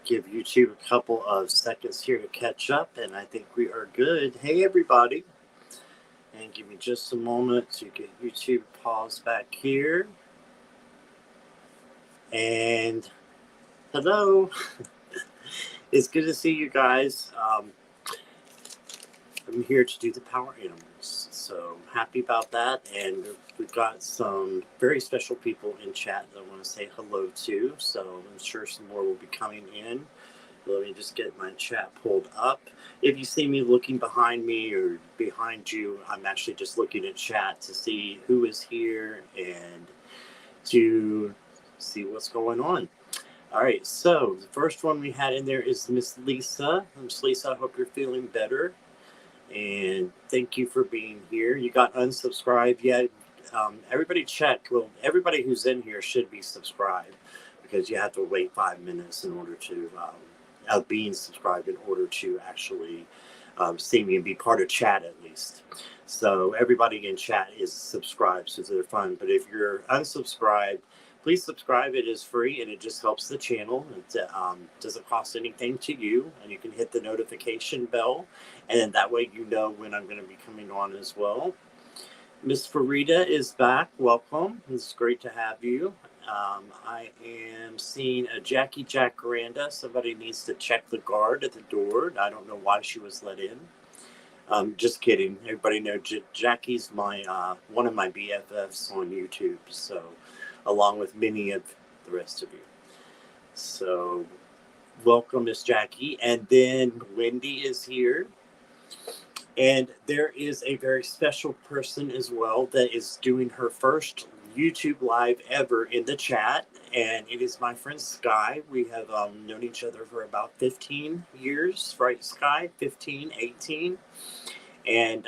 give YouTube a couple of seconds here to catch up, and I think we are good. Hey, everybody. And give me just a moment to get YouTube paused back here. And hello. It's good to see you guys. I'm here to do the power animals. So I'm happy about that. And we've got some very special people in chat that I want to say hello to. So I'm sure some more will be coming in. Let me just get my chat pulled up. If you see me looking behind me or behind you, I'm actually just looking at chat to see who is here and to see what's going on. All right, so the first one we had in there is Miss Lisa. Miss Lisa, I hope you're feeling better. And thank you for being here. You got unsubscribed yet? Everybody check. Well, everybody who's in here should be subscribed because you have to wait 5 minutes in order to being subscribed in order to actually see me and be part of chat at least. So everybody in chat is subscribed, so they're fun. But if you're unsubscribed, please subscribe. It is free and it just helps the channel. It doesn't cost anything to you, and you can hit the notification bell, and that way you know when I'm going to be coming on as well. Miss Farida is back. Welcome. It's great to have you. I am seeing a Jackie Jacaranda. Somebody needs to check the guard at the door. I don't know why she was let in. Just kidding. Everybody know Jackie's my one of my BFFs on YouTube. So, along with many of the rest of you. So, welcome, Miss Jackie. And then Wendy is here. And there is a very special person as well that is doing her first YouTube live ever in the chat. And it is my friend Sky. We have known each other for about 15 years, right, Sky? 15, 18. And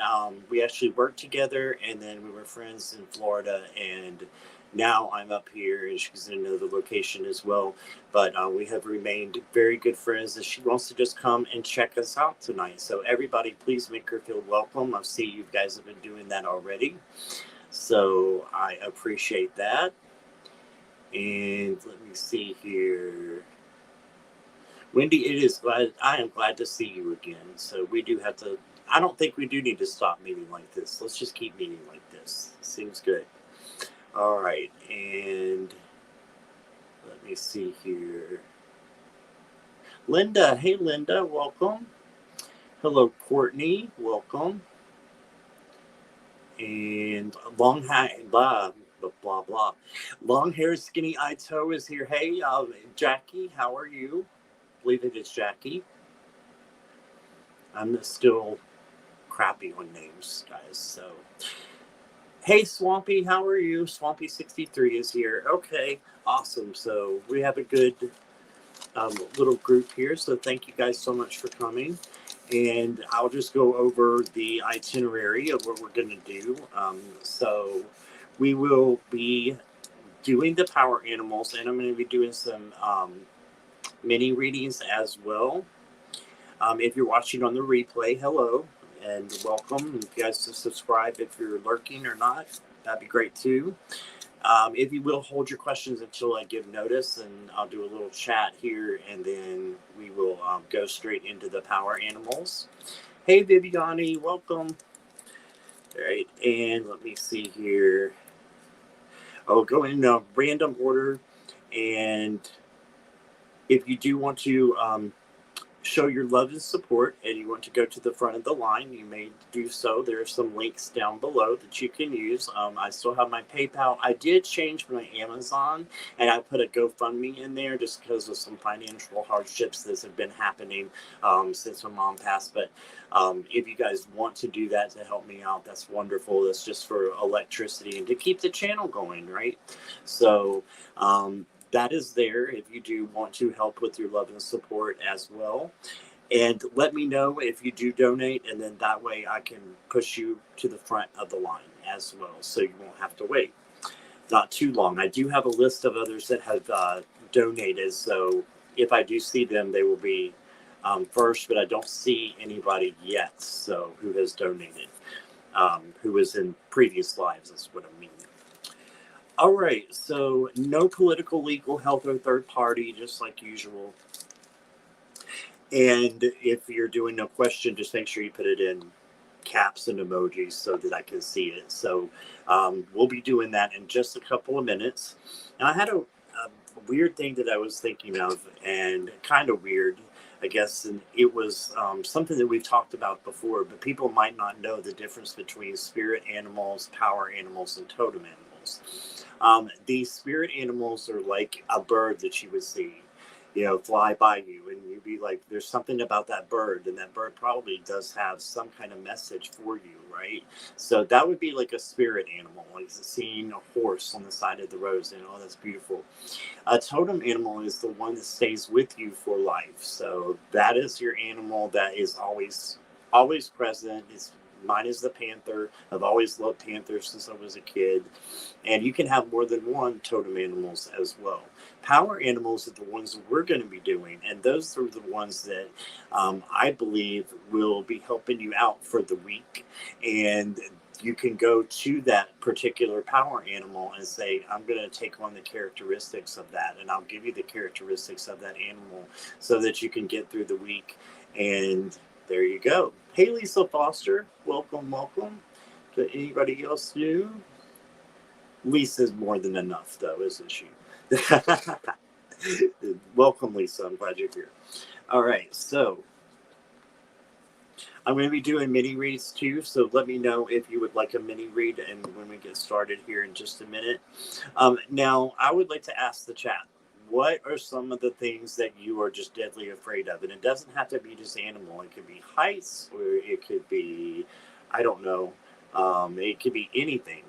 we actually worked together, and then we were friends in Florida. And now I'm up here, and she's in another location as well. But we have remained very good friends, and she wants to just come and check us out tonight. So everybody, please make her feel welcome. I see you guys have been doing that already. So I appreciate that. And let me see here. Wendy, I am glad to see you again. So we do have to, I don't think we do need to stop meeting like this. Let's just keep meeting like this. Seems good. All right, and let me see here. Linda, hey Linda, welcome. Hello, Courtney, welcome. And long hair, blah blah blah. Long hair, skinny eye toe is here. Hey, Jackie, how are you? I believe it is Jackie. I'm still crappy on names, guys. So. Hey, Swampy, how are you? Swampy63 is here. Okay, awesome. So we have a good little group here. So thank you guys so much for coming. And I'll just go over the itinerary of what we're going to do. So we will be doing the power animals, and I'm going to be doing some mini readings as well. If you're watching on the replay, hello. And welcome. You guys to subscribe if you're lurking or not. That'd be great too. If you will, hold your questions until I give notice, and I'll do a little chat here, and then we will go straight into the power animals. Hey, Viviani, welcome. All right, and let me see here. I'll go in random order, and if you do want to show your love and support and you want to go to the front of the line, you may do so. There are some links down below that you can use. I still have my PayPal. I did change my Amazon, and I put a GoFundMe in there just because of some financial hardships that have been happening since my mom passed. But if you guys want to do that to help me out, that's wonderful. That's just for electricity and to keep the channel going, right? So that is there if you do want to help with your love and support as well. And let me know if you do donate, and then that way I can push you to the front of the line as well, so you won't have to wait. Not too long. I do have a list of others that have donated, so if I do see them, they will be first, but I don't see anybody yet so who has donated, who was in previous lives, is what I mean. All right, so no political, legal, health, or third party, just like usual. And if you're doing a question, just make sure you put it in caps and emojis so that I can see it. So we'll be doing that in just a couple of minutes. And I had a weird thing that I was thinking of, and kind of weird, I guess. And it was something that we've talked about before, but people might not know the difference between spirit animals, power animals, and totem animals. These spirit animals are like a bird that you would see, fly by you, and you'd be like, there's something about that bird, and that bird probably does have some kind of message for you, right? So that would be like a spirit animal, like seeing a horse on the side of the road, and oh, that's beautiful. A totem animal is the one that stays with you for life. So that is your animal that is always present. Mine is the panther. I've always loved panthers since I was a kid. And you can have more than one totem animals as well. Power animals are the ones that we're going to be doing, and those are the ones that I believe will be helping you out for the week. And you can go to that particular power animal and say, I'm going to take on the characteristics of that, and I'll give you the characteristics of that animal so that you can get through the week. And there you go. Hey, Lisa Foster, welcome, welcome. To anybody else new? Lisa's more than enough, though, isn't she? Welcome, Lisa. I'm glad you're here. All right, so I'm going to be doing mini reads too, so let me know if you would like a mini read, and when we get started here in just a minute. Now, I would like to ask the chat, what are some of the things that you are just deadly afraid of? And it doesn't have to be just animal. It could be heights, or it could be, I don't know, it could be anything,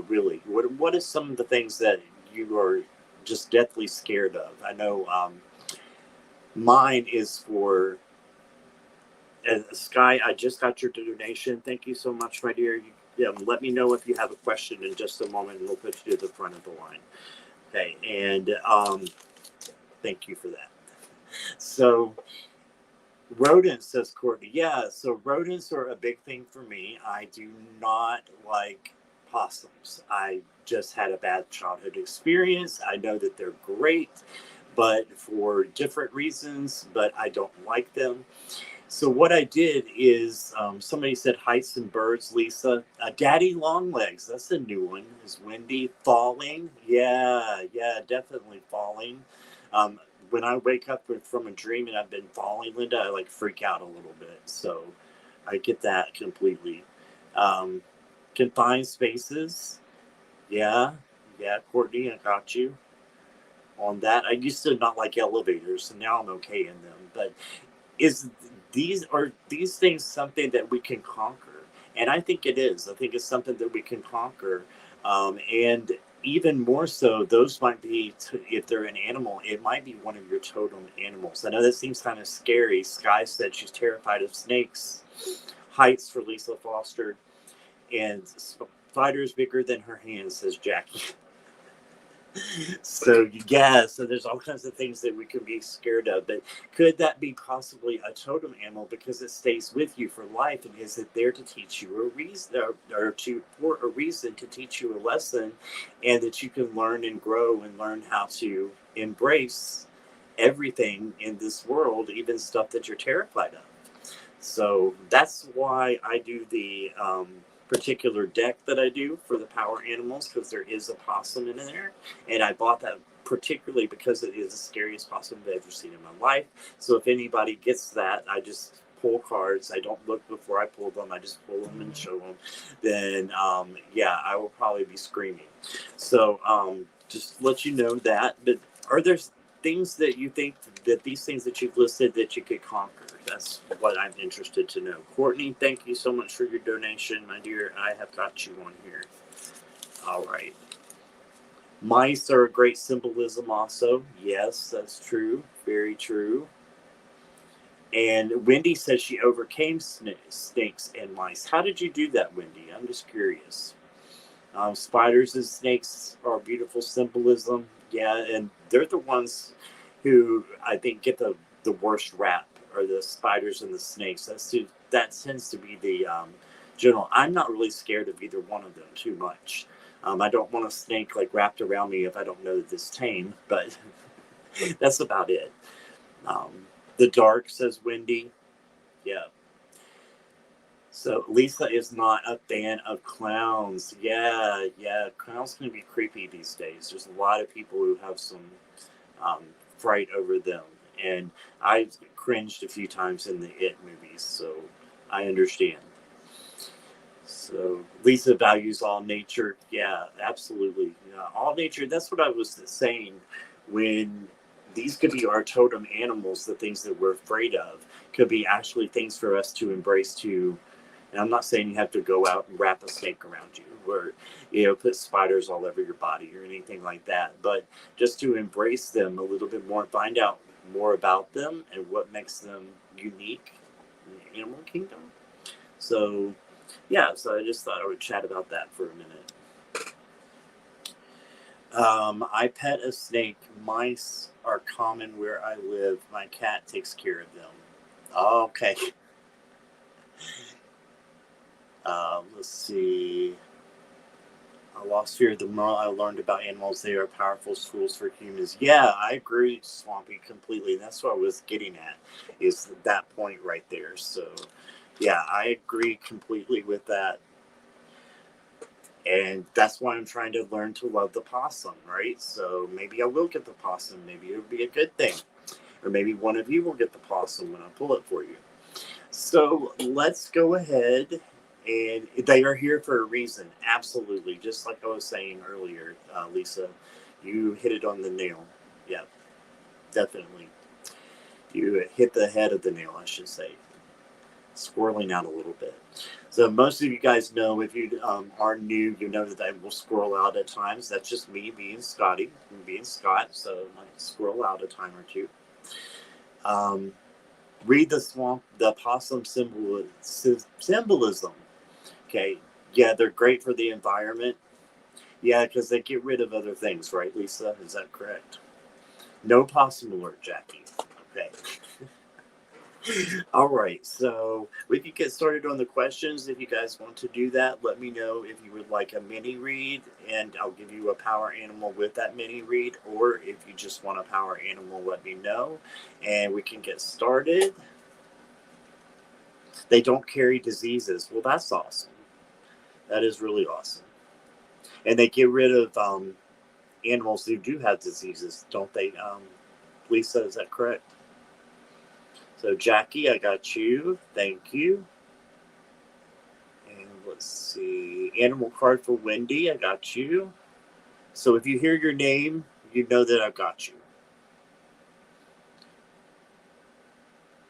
really. What is some of the things that you are just deathly scared of? I know mine is for Sky. I just got your donation. Thank you so much, my dear. Let me know if you have a question in just a moment, and we'll put you to the front of the line. Okay, and thank you for that. So, rodents, says Courtney. Yeah, so rodents are a big thing for me. I do not like possums. I just had a bad childhood experience. I know that they're great, but for different reasons, but I don't like them. So what I did is, somebody said heights and birds, Lisa. Daddy Longlegs, that's a new one. Is Wendy falling? Yeah, definitely falling. When I wake up from a dream and I've been falling, Linda, I like freak out a little bit. So I get that completely. Confined spaces. Yeah, Courtney, I got you on that. I used to not like elevators, and now I'm okay in them. But is these things something that we can conquer? And I think it is. I think it's something that we can conquer. And even more so, those might be, if they're an animal, it might be one of your totem animals. I know that seems kind of scary. Sky said she's terrified of snakes. Heights for Lisa Foster. And spiders bigger than her hand, says Jackie. So yeah, so there's all kinds of things that we can be scared of, but could that be possibly a totem animal because it stays with you for life, and is it there to teach you a reason, or for a reason to teach you a lesson, and that you can learn and grow and learn how to embrace everything in this world, even stuff that you're terrified of. So that's why I do the particular deck that I do for the power animals, because there is a possum in there, and I bought that particularly because it is the scariest possum I've ever seen in my life. So if anybody gets that, I just pull cards. I don't look before I pull them. I just pull them and show them. Then I will probably be screaming. So just let you know that. But are there things that you think that these things that you've listed that you could conquer? That's what I'm interested to know. Courtney, thank you so much for your donation, my dear. I have got you on here. All right. Mice are a great symbolism also. Yes, that's true. Very true. And Wendy says she overcame snakes and mice. How did you do that, Wendy? I'm just curious. Spiders and snakes are beautiful symbolism. Yeah, and they're the ones who I think get the worst rap, or the spiders and the snakes. That tends to be the general. I'm not really scared of either one of them too much. I don't want a snake like wrapped around me if I don't know that it's tame, but that's about it. The dark, says Wendy. Yeah. So Lisa is not a fan of clowns. Yeah, yeah. Clowns can be creepy these days. There's a lot of people who have some um, fright over them. And I cringed a few times in the It movies, so I understand. So Lisa values all nature. Yeah, absolutely. Yeah, all nature. That's what I was saying when these could be our totem animals, the things that we're afraid of, could be actually things for us to embrace to. And I'm not saying you have to go out and wrap a snake around you or, put spiders all over your body or anything like that. But just to embrace them a little bit more, find out more about them and what makes them unique in the animal kingdom. So, yeah, so I just thought I would chat about that for a minute. I pet a snake. Mice are common where I live. My cat takes care of them. Okay. Let's see. I lost fear of the more I learned about animals. They are powerful tools for humans. Yeah, I agree, Swampy, completely. That's what I was getting at, is that point right there. So, yeah, I agree completely with that. And that's why I'm trying to learn to love the possum, right? So maybe I will get the possum. Maybe it'll be a good thing. Or maybe one of you will get the possum when I pull it for you. So let's go ahead. And they are here for a reason. Absolutely. Just like I was saying earlier, Lisa, you hit it on the nail. Yeah, definitely. You hit the head of the nail, I should say. Swirling out a little bit. So most of you guys know, if you are new, you know that I will scroll out at times. That's just me being Scotty, being Scott. So I might scroll out a time or two. Um, read the possum symbolism. Okay, yeah, they're great for the environment. Yeah, because they get rid of other things, right, Lisa? Is that correct? No possum alert, Jackie. Okay. All right, so we can get started on the questions. If you guys want to do that, let me know if you would like a mini read, and I'll give you a power animal with that mini read, or if you just want a power animal, let me know, and we can get started. They don't carry diseases. Well, that's awesome. That is really awesome. And they get rid of animals who do have diseases, don't they? Lisa, is that correct? So, Jackie, I got you. Thank you. And let's see. Animal card for Wendy, I got you. So, if you hear your name, you know that I've got you.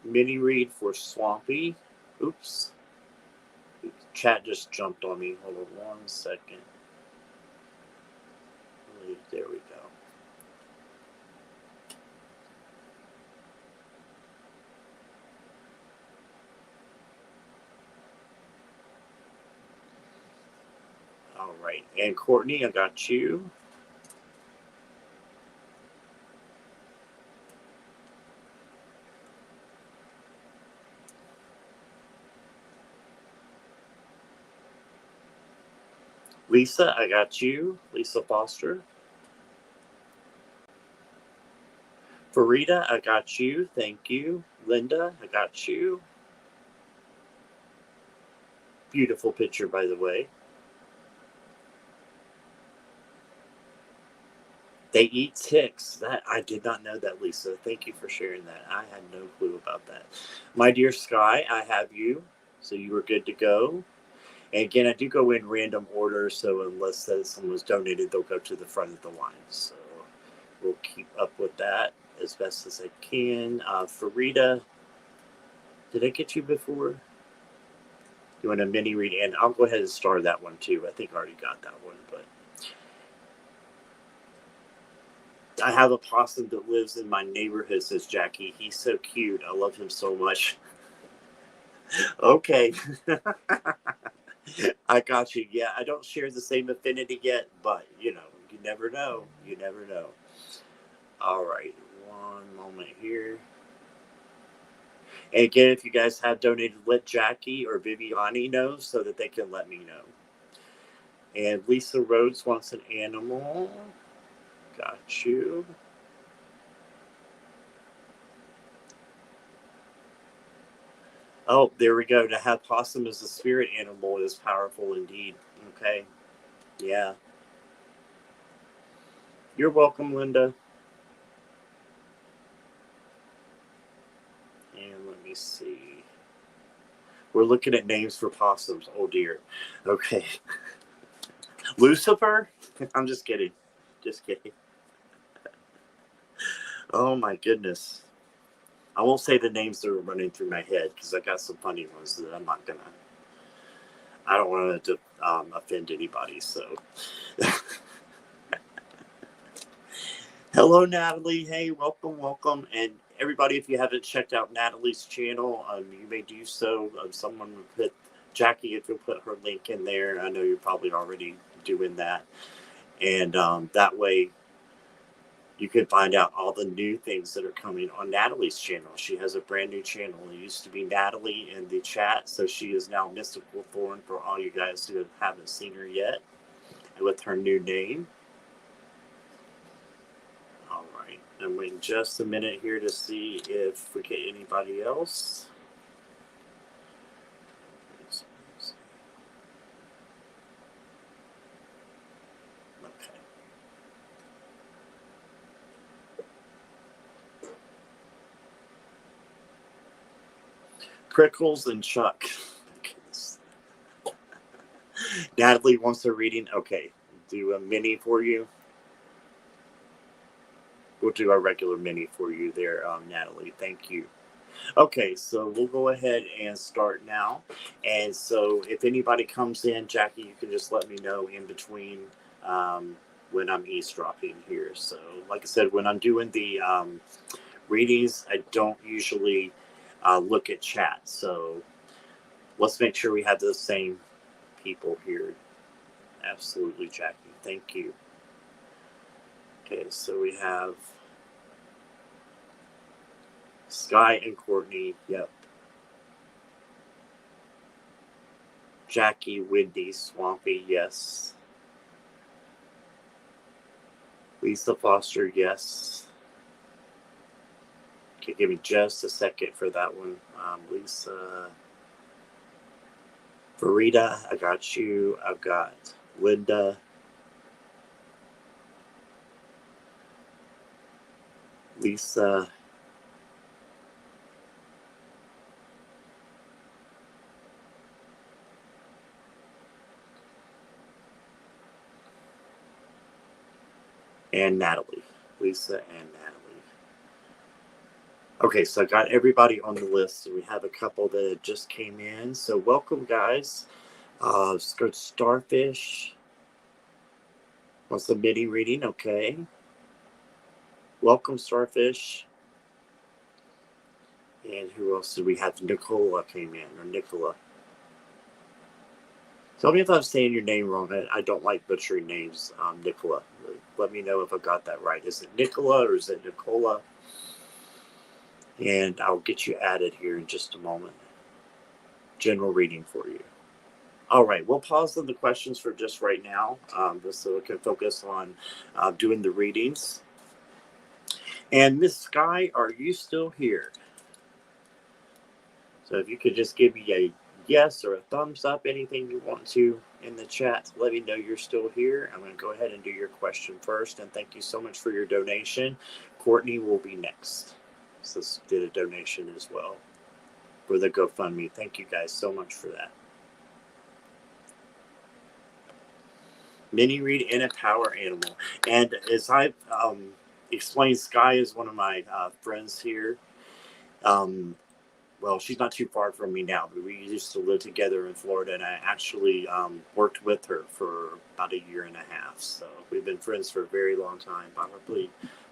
Mini read for Swampy. Oops. Chat just jumped on me. Hold on 1 second. There we go. All right. And Courtney, I got you. Lisa, I got you. Lisa Foster. Farida, I got you. Thank you. Linda, I got you. Beautiful picture, by the way. They eat ticks. That I did not know that, Lisa. Thank you for sharing that. I had no clue about that. My dear Sky, I have you. So you were good to go. And again, I do go in random order, so unless someone was donated, they'll go to the front of the line. So we'll keep up with that as best as I can. Farida, did I get you before? You want a mini read? And I'll go ahead and star that one too. I think I already got that one, but I have a possum that lives in my neighborhood, says Jackie. He's so cute. I love him so much. Okay. I got you. Yeah, I don't share the same affinity yet, but you never know. You never know. All right. One moment here. And again, if you guys have donated, let Jackie or Viviani know so that they can let me know. And Lisa Rhodes wants an animal. Got you. Oh, there we go. To have possum as a spirit animal is powerful indeed. Okay. Yeah. You're welcome, Linda. And let me see. We're looking at names for possums. Oh dear. Okay. Lucifer? I'm just kidding. Just kidding. Oh my goodness. I won't say the names that are running through my head because I got some funny ones that I'm not gonna. I don't want to offend anybody. So, hello, Natalie. Hey, welcome, welcome, and everybody. If you haven't checked out Natalie's channel, you may do so. Someone will put Jackie if you'll put her link in there. I know you're probably already doing that, and that way you can find out all the new things that are coming on Natalie's channel. She has a brand new channel. It used to be Natalie in the chat, so she is now Mystical Thorn for all you guys who haven't seen her yet with her new name. All right, I'm waiting just a minute here to see if we get anybody else. Okay. Crickles and Chuck. Natalie wants a reading. Okay, do a mini for you. We'll do a regular mini for you there, Natalie. Thank you. Okay, so we'll go ahead and start now. And so if anybody comes in, Jackie, you can just let me know in between when I'm eavesdropping here. So, like I said, when I'm doing the readings, I don't usually look at chat. So let's make sure we have the same people here. Absolutely, Jackie. Thank you. Okay, so we have Sky and Courtney. Yep. Jackie, Windy, Swampy, yes. Lisa Foster, yes. Okay, give me just a second for that one. Lisa. Farida, I got you. I've got Linda. Lisa. And Natalie. Lisa and Natalie. Okay, so I got everybody on the list, and we have a couple that just came in. So welcome, guys. Starfish. Wants the mini reading? Okay. Welcome, Starfish. And who else did we have? Nicola came in, or Nicola. Tell me if I'm saying your name wrong. I don't like butchering names, Nicola. Let me know if I got that right. Is it Nicola or is it Nicola? And I'll get you added here in just a moment. General reading for you. All right, we'll pause on the questions for just right now, just so we can focus on doing the readings. And Miss Sky, are you still here? So if you could just give me a yes or a thumbs up, anything you want to in the chat, let me know you're still here. I'm going to go ahead and do your question first. And thank you so much for your donation. Courtney will be next. So did a donation as well for the GoFundMe. Thank you guys so much for that. Mini read and a power animal. And as I've explained, Sky is one of my friends here. Well, she's not too far from me now, but we used to live together in Florida, and I actually worked with her for about a year and a half. So we've been friends for a very long time, probably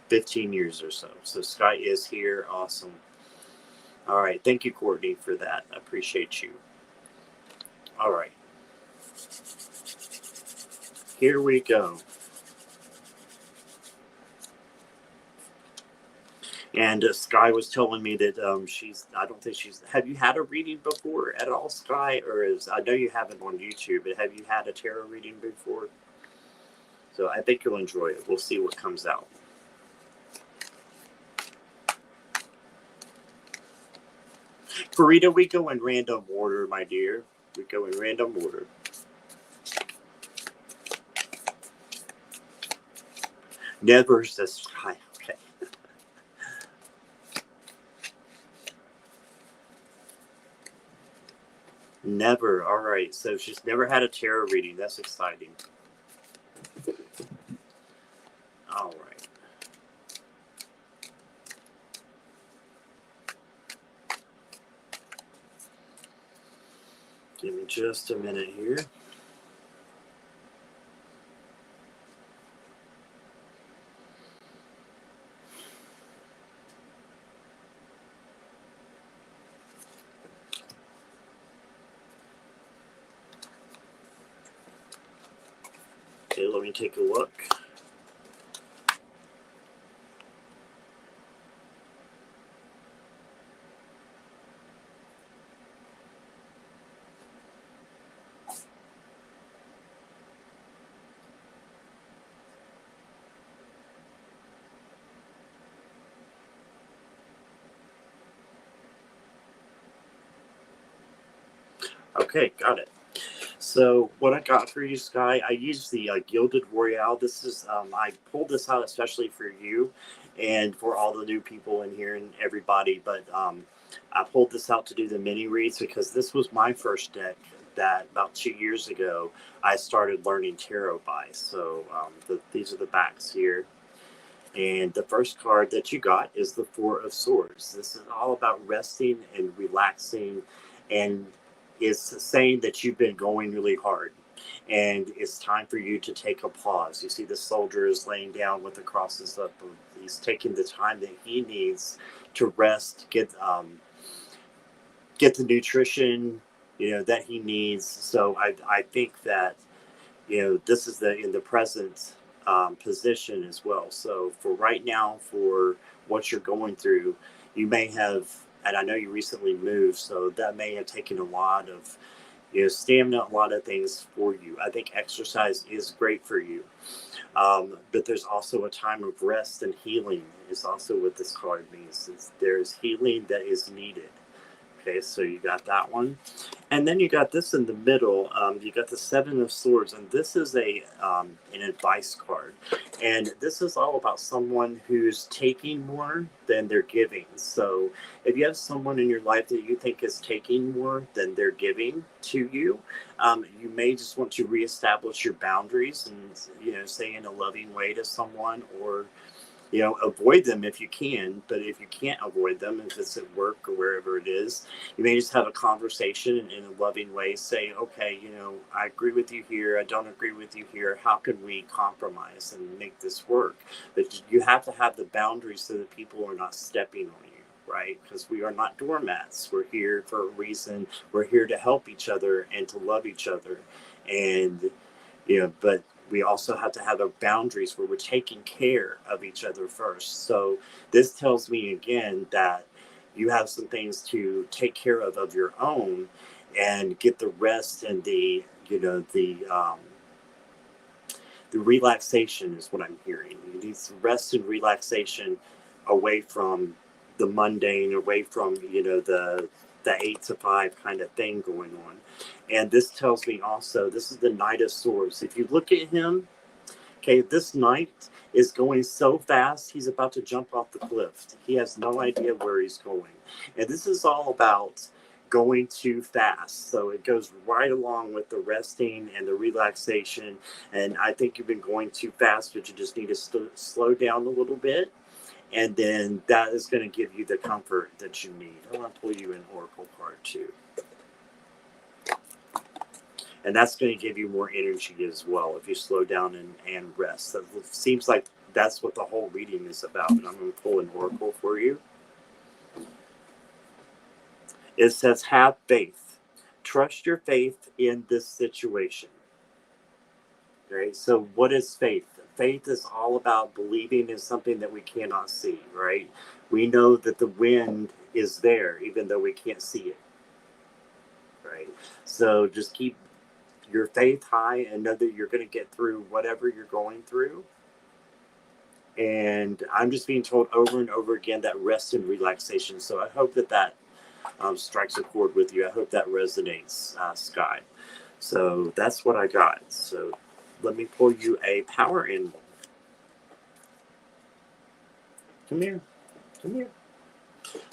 15 years or so. So Sky is here. Awesome. All right. Thank you, Courtney, for that. I appreciate you. All right. Here we go. And Sky was telling me that I don't think have you had a reading before at all, Sky? Or I know you haven't on YouTube, but have you had a tarot reading before? So I think you'll enjoy it. We'll see what comes out. Farida, we go in random order, my dear. We go in random order. Never says hi. Okay. Never. All right. So she's never had a tarot reading. That's exciting. All right. Give me just a minute here. Okay, let me take a look. Okay, got it. So what I got for you, Sky, I used the Gilded Royale. This is I pulled this out especially for you and for all the new people in here and everybody. But I pulled this out to do the mini reads because this was my first deck that about 2 years ago I started learning tarot by. So these are the backs here. And the first card that you got is the Four of Swords. This is all about resting and relaxing, and it's saying that you've been going really hard and it's time for you to take a pause. You see the soldier is laying down with the crosses up. He's taking the time that he needs to rest, get the nutrition, that he needs. So I think that this is in the present position as well. So for right now, for what you're going through, you may have, and I know you recently moved, so that may have taken a lot of stamina, a lot of things for you. I think exercise is great for you, but there's also a time of rest and healing. Is also what this card means. There's healing that is needed. Okay, so you got that one. And then you got this in the middle. You got the Seven of Swords, and this is an advice card. And this is all about someone who's taking more than they're giving. So if you have someone in your life that you think is taking more than they're giving to you, you may just want to reestablish your boundaries and, say in a loving way to someone, or avoid them if you can. But if you can't avoid them, if it's at work or wherever it is, you may just have a conversation in a loving way. Say, okay, I agree with you here. I don't agree with you here. How can we compromise and make this work? But you have to have the boundaries so that people are not stepping on you, right? Because we are not doormats. We're here for a reason. We're here to help each other and to love each other. And, but we also have to have our boundaries where we're taking care of each other first. So this tells me again that you have some things to take care of your own, and get the rest and the relaxation is what I'm hearing. You need some rest and relaxation away from the mundane, away from the 8 to 5 kind of thing going on. And this tells me also, this is the Knight of Swords. If you look at him, okay, this knight is going so fast, he's about to jump off the cliff. He has no idea where he's going. And this is all about going too fast. So it goes right along with the resting and the relaxation. And I think you've been going too fast, but you just need to slow down a little bit. And then that is going to give you the comfort that you need. I want to pull you an Oracle card too. And that's going to give you more energy as well if you slow down and rest. That seems like that's what the whole reading is about. And I'm going to pull an Oracle for you. It says, have faith. Trust your faith in this situation. Right? So what is faith? Faith is all about believing in something that we cannot see, right? We know that the wind is there, even though we can't see it. Right? So just keep your faith high and know that you're going to get through whatever you're going through. And I'm just being told over and over again that rest and relaxation. So I hope that strikes a chord with you. I hope that resonates, Sky. So that's what I got. So let me pull you a power animal. Come here. Come here.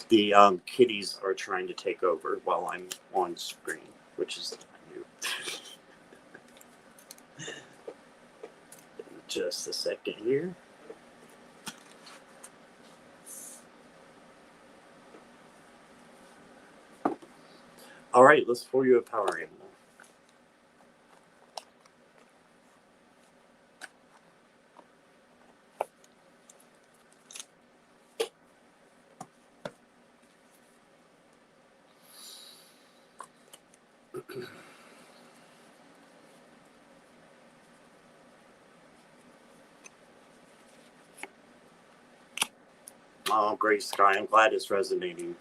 The kitties are trying to take over while I'm on screen, which is new. Just a second here. All right, let's pull you a power animal. Oh, great, Sky. I'm glad it's resonating.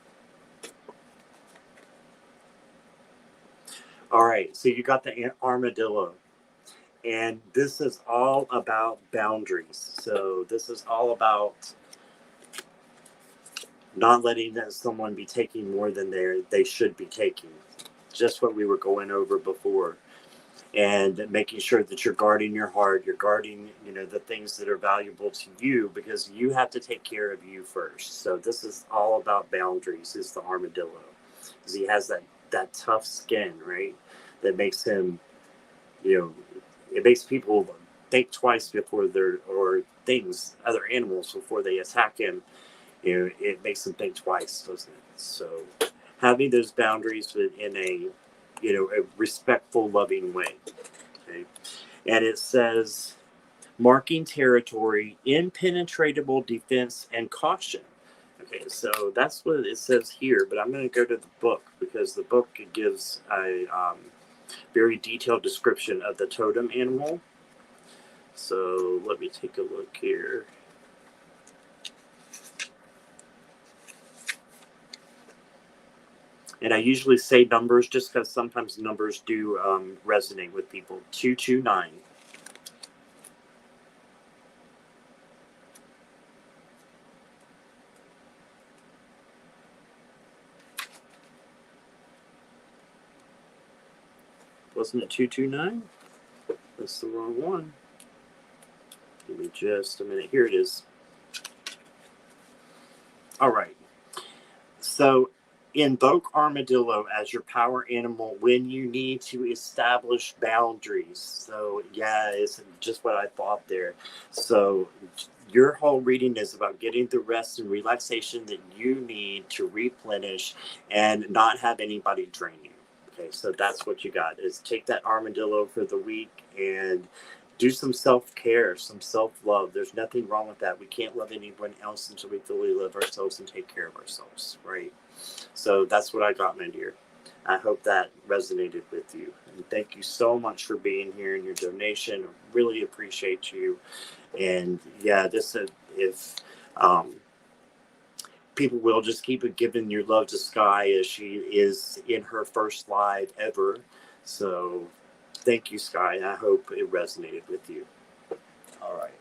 All right, so you got the armadillo. And this is all about boundaries. So this is all about not letting someone be taking more than they should be taking. Just what we were going over before. And making sure that you're guarding your heart, you're guarding, the things that are valuable to you, because you have to take care of you first. So this is all about boundaries, is the armadillo. Because he has that tough skin, right? That makes him, it makes people think twice before or things, other animals, before they attack him. It makes them think twice, doesn't it? So having those boundaries in a respectful, loving way. Okay. And it says, marking territory, impenetrable defense, and caution. Okay, so that's what it says here, but I'm going to go to the book, because the book gives a very detailed description of the totem animal. So let me take a look here. And I usually say numbers just because sometimes numbers do resonate with people. 229. Wasn't it 229? That's the wrong one. Give me just a minute. Here it is. All right. So invoke armadillo as your power animal when you need to establish boundaries. So yeah, it's just what I thought there. So your whole reading is about getting the rest and relaxation that you need to replenish and not have anybody drain you. Okay, so that's what you got, is take that armadillo for the week and do some self-care, some self-love. There's nothing wrong with that. We can't love anyone else until we fully love ourselves and take care of ourselves, right? So that's what I got, my dear. I hope that resonated with you. And thank you so much for being here and your donation. Really appreciate you. And yeah, just if people will just keep it giving your love to Sky, as she is in her first live ever. So thank you, Sky. I hope it resonated with you. All right.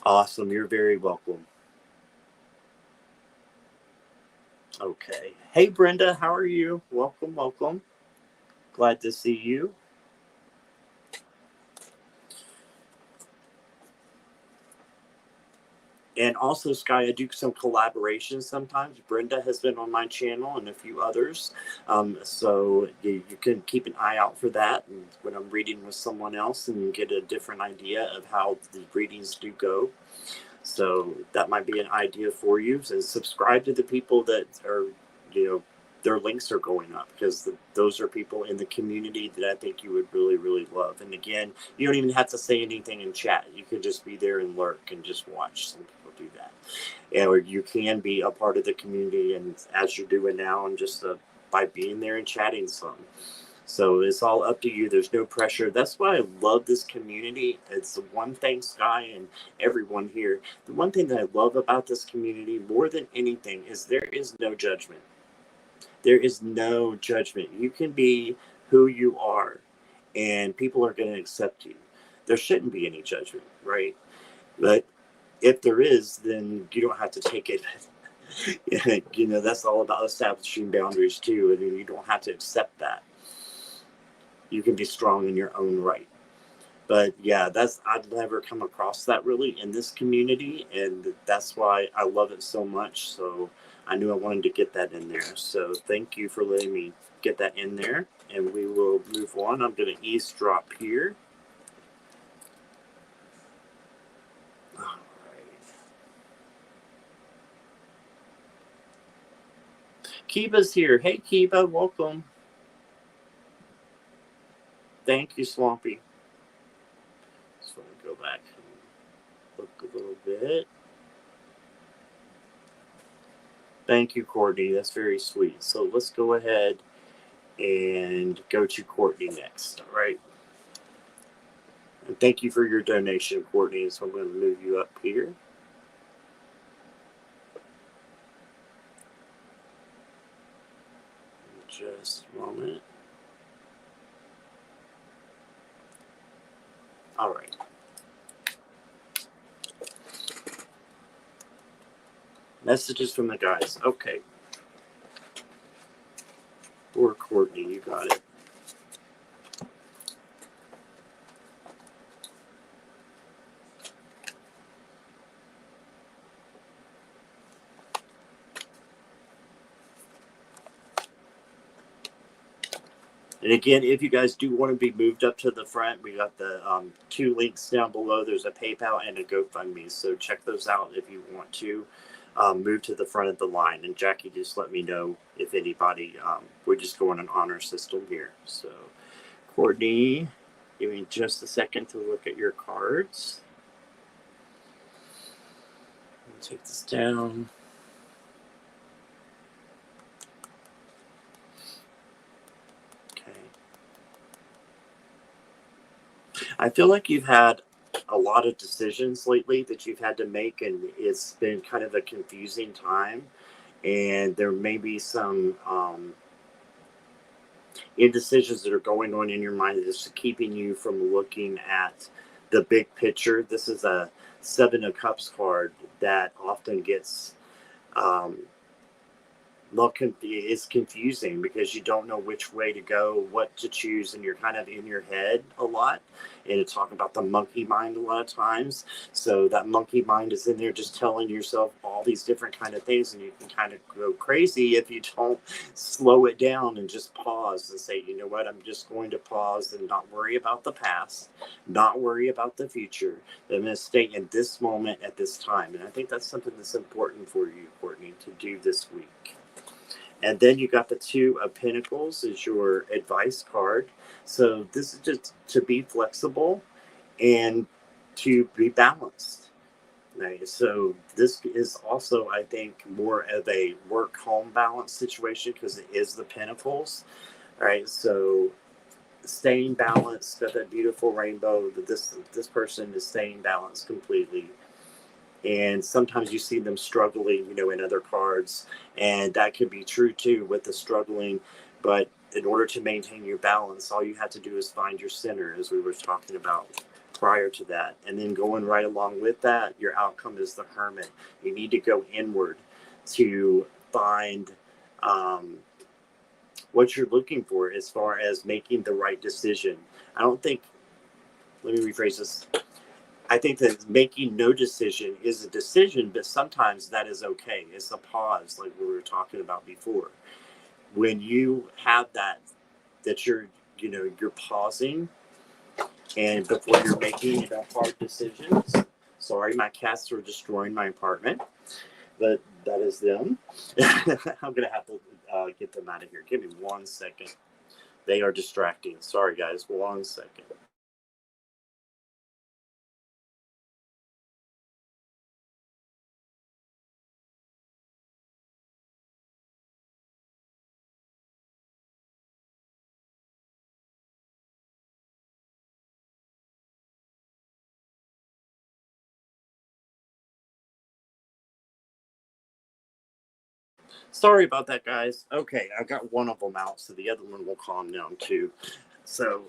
Awesome. You're very welcome. Okay. Hey, Brenda. How are you? Welcome, welcome. Glad to see you. And also, Sky, I do some collaborations sometimes. Brenda has been on my channel and a few others. So you can keep an eye out for that. And when I'm reading with someone else, and you get a different idea of how the readings do go. So that might be an idea for you. So subscribe to the people that are, their links are going up, because those are people in the community that I think you would really, really love. And again, you don't even have to say anything in chat. You could just be there and lurk and just watch. Some people do that. Or you can be a part of the community, and as you're doing now, and just by being there and chatting some. So it's all up to you. There's no pressure. That's why I love this community. It's the one thing, Sky, and everyone here. The one thing that I love about this community more than anything is there is no judgment. There is no judgment. You can be who you are, and people are going to accept you. There shouldn't be any judgment, right? But if there is, then you don't have to take it. You know, that's all about establishing boundaries too. I mean, you don't have to accept that. You can be strong in your own right. But yeah, that's I've never come across that really in this community, and that's why I love it so much. So I knew I wanted to get that in there. So thank you for letting me get that in there, and we will move on. I'm going to eavesdrop here. All right. Kiba's here. Hey, Kiba, welcome. Thank you, Swampy. So let me go back and look a little bit. Thank you, Courtney. That's very sweet. So let's go ahead and go to Courtney next. All right. And thank you for your donation, Courtney. So I'm going to move you up here. Just a moment. All right. Messages from the guys. Okay. Or Courtney, you got it. And again, if you guys do want to be moved up to the front, we got the two links down below. There's a PayPal and a GoFundMe. So check those out if you want to move to the front of the line. And Jackie, just let me know if anybody, we're just going an honor system here. So Courtney, give me just a second to look at your cards. Take this down. Okay. I feel like you've had a lot of decisions lately that you've had to make, and it's been kind of a confusing time. And there may be some indecisions that are going on in your mind that's keeping you from looking at the big picture. This is a Seven of Cups card that often gets um, it's confusing because you don't know which way to go, what to choose, and you're kind of in your head a lot. And it's talking about the monkey mind a lot of times. So that monkey mind is in there just telling yourself all these different kind of things, and you can kind of go crazy if you don't slow it down and just pause and say, you know what, I'm just going to pause and not worry about the past, not worry about the future. I'm going to stay in this moment at this time. And I think that's something that's important for you, Courtney, to do this week. And then you got the Two of Pentacles as your advice card. So this is just to be flexible and to be balanced. Right? So this is also, I think, more of a work-home balance situation because it is the Pentacles. All right, so staying balanced, got that beautiful rainbow. This person is staying balanced completely. And sometimes you see them struggling, you know, in other cards, and that could be true too with the struggling. But in order to maintain your balance, all you have to do is find your center, as we were talking about prior to that. And then going right along with that, your outcome is the Hermit. You need to go inward to find what you're looking for as far as making the right decision. I don't think, let me rephrase this. I think that making no decision is a decision, but sometimes that is okay. It's a pause, like we were talking about before. When you have that you're pausing, and before you're making hard decisions. Sorry, my cats are destroying my apartment, but that is them. I'm gonna have to get them out of here. Give me 1 second. They are distracting. Sorry, guys. 1 second. Sorry about that, guys. Okay, I got one of them out, so the other one will calm down too. So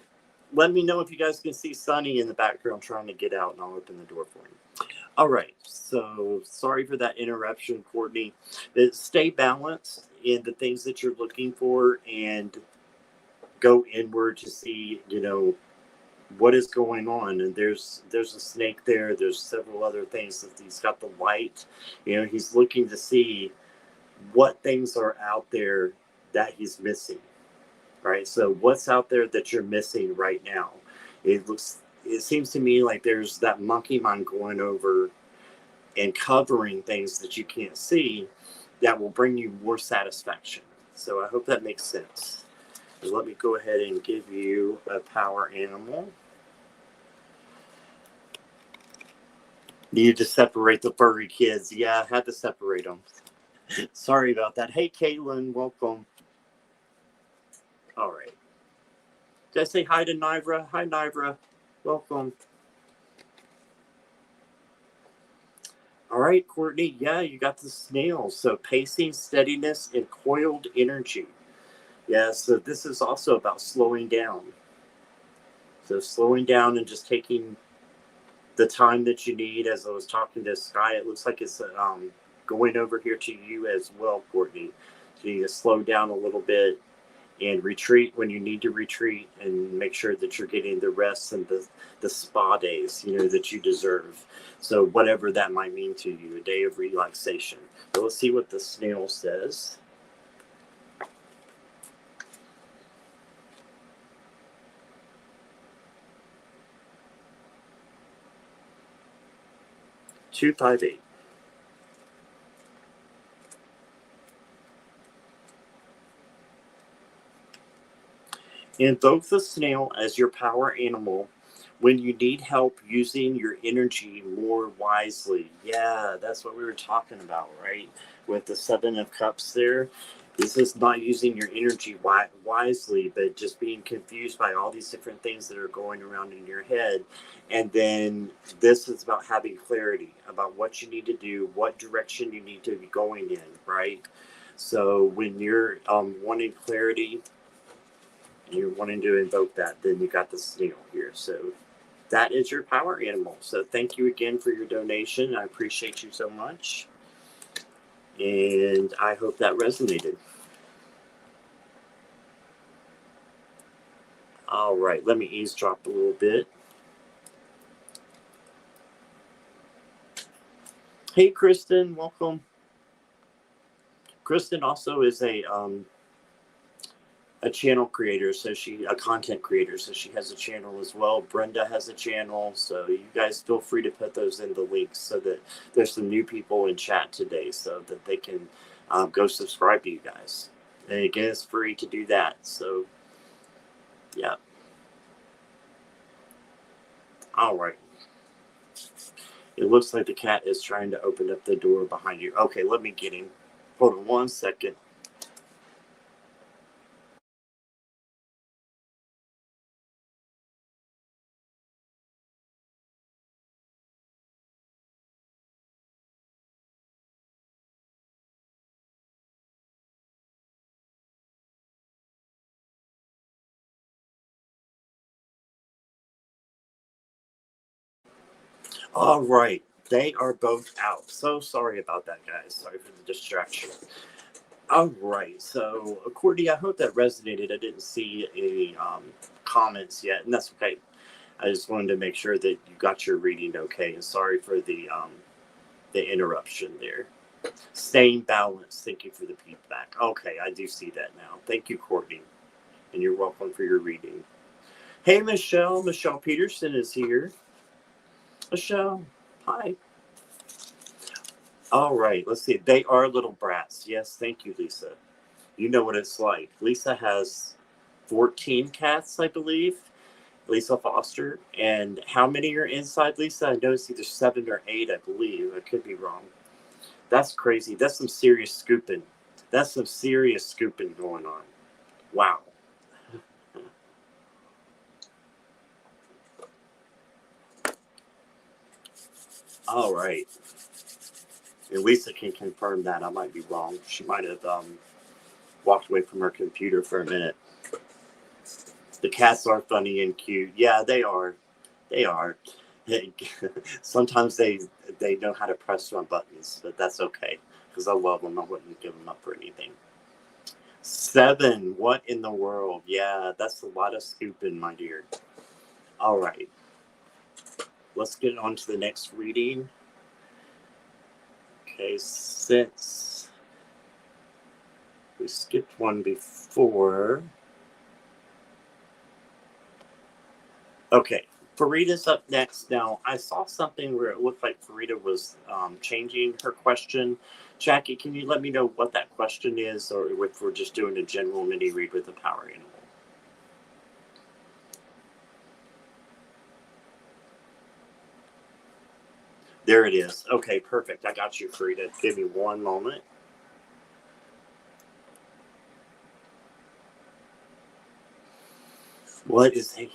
let me know if you guys can see Sunny in the background trying to get out, and I'll open the door for him. All right. So sorry for that interruption, Courtney. Stay balanced in the things that you're looking for and go inward to see, what is going on. And there's a snake there. There's several other things that he's got the light. He's looking to see what things are out there that he's missing. Right. So what's out there that you're missing right now? It seems to me like there's that monkey mind going over and covering things that you can't see that will bring you more satisfaction. So I hope that makes sense. And let me go ahead and give you a power animal. Need to separate the furry kids. Yeah, I had to separate them. Sorry about that. Hey, Caitlin, welcome. All right. Did I say hi to Nivra? Hi, Nivra. Welcome. All right, Courtney. Yeah, you got the snail. So pacing, steadiness, and coiled energy. Yeah, so this is also about slowing down. So slowing down and just taking the time that you need. As I was talking to Sky, it looks like it's going over here to you as well, Courtney. So you need to slow down a little bit and retreat when you need to retreat, and make sure that you're getting the rest and the spa days, that you deserve. So whatever that might mean to you, a day of relaxation. So let's see what the snail says. Two, 5, 8. Invoke the snail as your power animal when you need help using your energy more wisely. Yeah, that's what we were talking about, right? With the 7 of Cups there. This is not using your energy wisely, but just being confused by all these different things that are going around in your head. And then this is about having clarity about what you need to do, what direction you need to be going in, right? So when you're wanting clarity, you're wanting to invoke that, then you got the snail here. So that is your power animal. So thank you again for your donation. I appreciate you so much. And I hope that resonated. All right, let me eavesdrop a little bit. Hey, Kristen, welcome. Kristen also is a channel creator, so a content creator, so she has a channel as well. Brenda has a channel, so you guys feel free to put those in the links so that there's some new people in chat today, so that they can go subscribe to you guys. And again, it's free to do that. So yeah. All right. It looks like the cat is trying to open up the door behind you. Okay, let me get him. Hold on 1 second. All right. They are both out. So sorry about that, guys. Sorry for the distraction. All right. So, Courtney, I hope that resonated. I didn't see any comments yet, and that's okay. I just wanted to make sure that you got your reading okay. And sorry for the interruption there. Staying balanced. Thank you for the feedback. Okay, I do see that now. Thank you, Courtney, and you're welcome for your reading. Hey, Michelle. Michelle Peterson is here. Michelle, hi. All right, let's see. They are little brats. Yes, thank you, Lisa. You know what it's like. Lisa has 14 cats, I believe. Lisa Foster. And how many are inside, Lisa? I know it's either 7 or 8, I believe. I could be wrong. That's crazy. That's some serious scooping. That's some serious scooping going on. Wow. All right. And Lisa can confirm that. I might be wrong. She might have walked away from her computer for a minute. The cats are funny and cute. Yeah, they are. They are. Sometimes they know how to press my buttons, but that's okay because I love them. I wouldn't give them up for anything. 7. What in the world? Yeah, that's a lot of scooping, my dear. All right. Let's get on to the next reading. Okay, 6. We skipped one before. Okay, Farita's up next. Now, I saw something where it looked like Farita was changing her question. Jackie, can you let me know what that question is, or if we're just doing a general mini read with a power animal? There it is. Okay, perfect. I got you, Farita. Give me one moment. What is a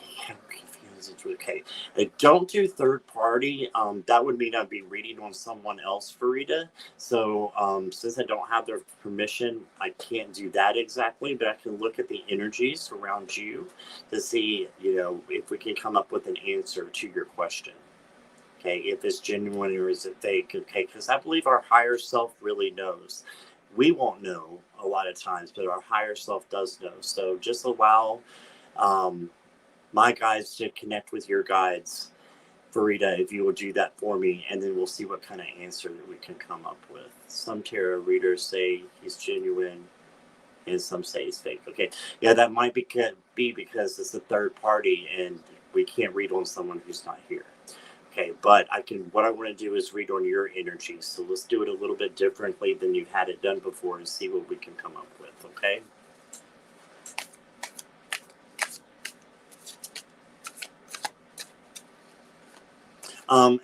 okay? I don't do third party. That would mean I'd be reading on someone else, Farida. So since I don't have their permission, I can't do that exactly. But I can look at the energies around you to see, if we can come up with an answer to your question. Okay, if it's genuine or is it fake? Okay, because I believe our higher self really knows. We won't know a lot of times, but our higher self does know. So just allow um, my guides to connect with your guides, Farida, if you will do that for me, and then we'll see what kind of answer that we can come up with. Some tarot readers say he's genuine, and some say he's fake. Okay, yeah, that might be because it's a third party, and we can't read on someone who's not here. Okay, but what I want to do is read on your energy. So let's do it a little bit differently than you've had it done before and see what we can come up with, okay?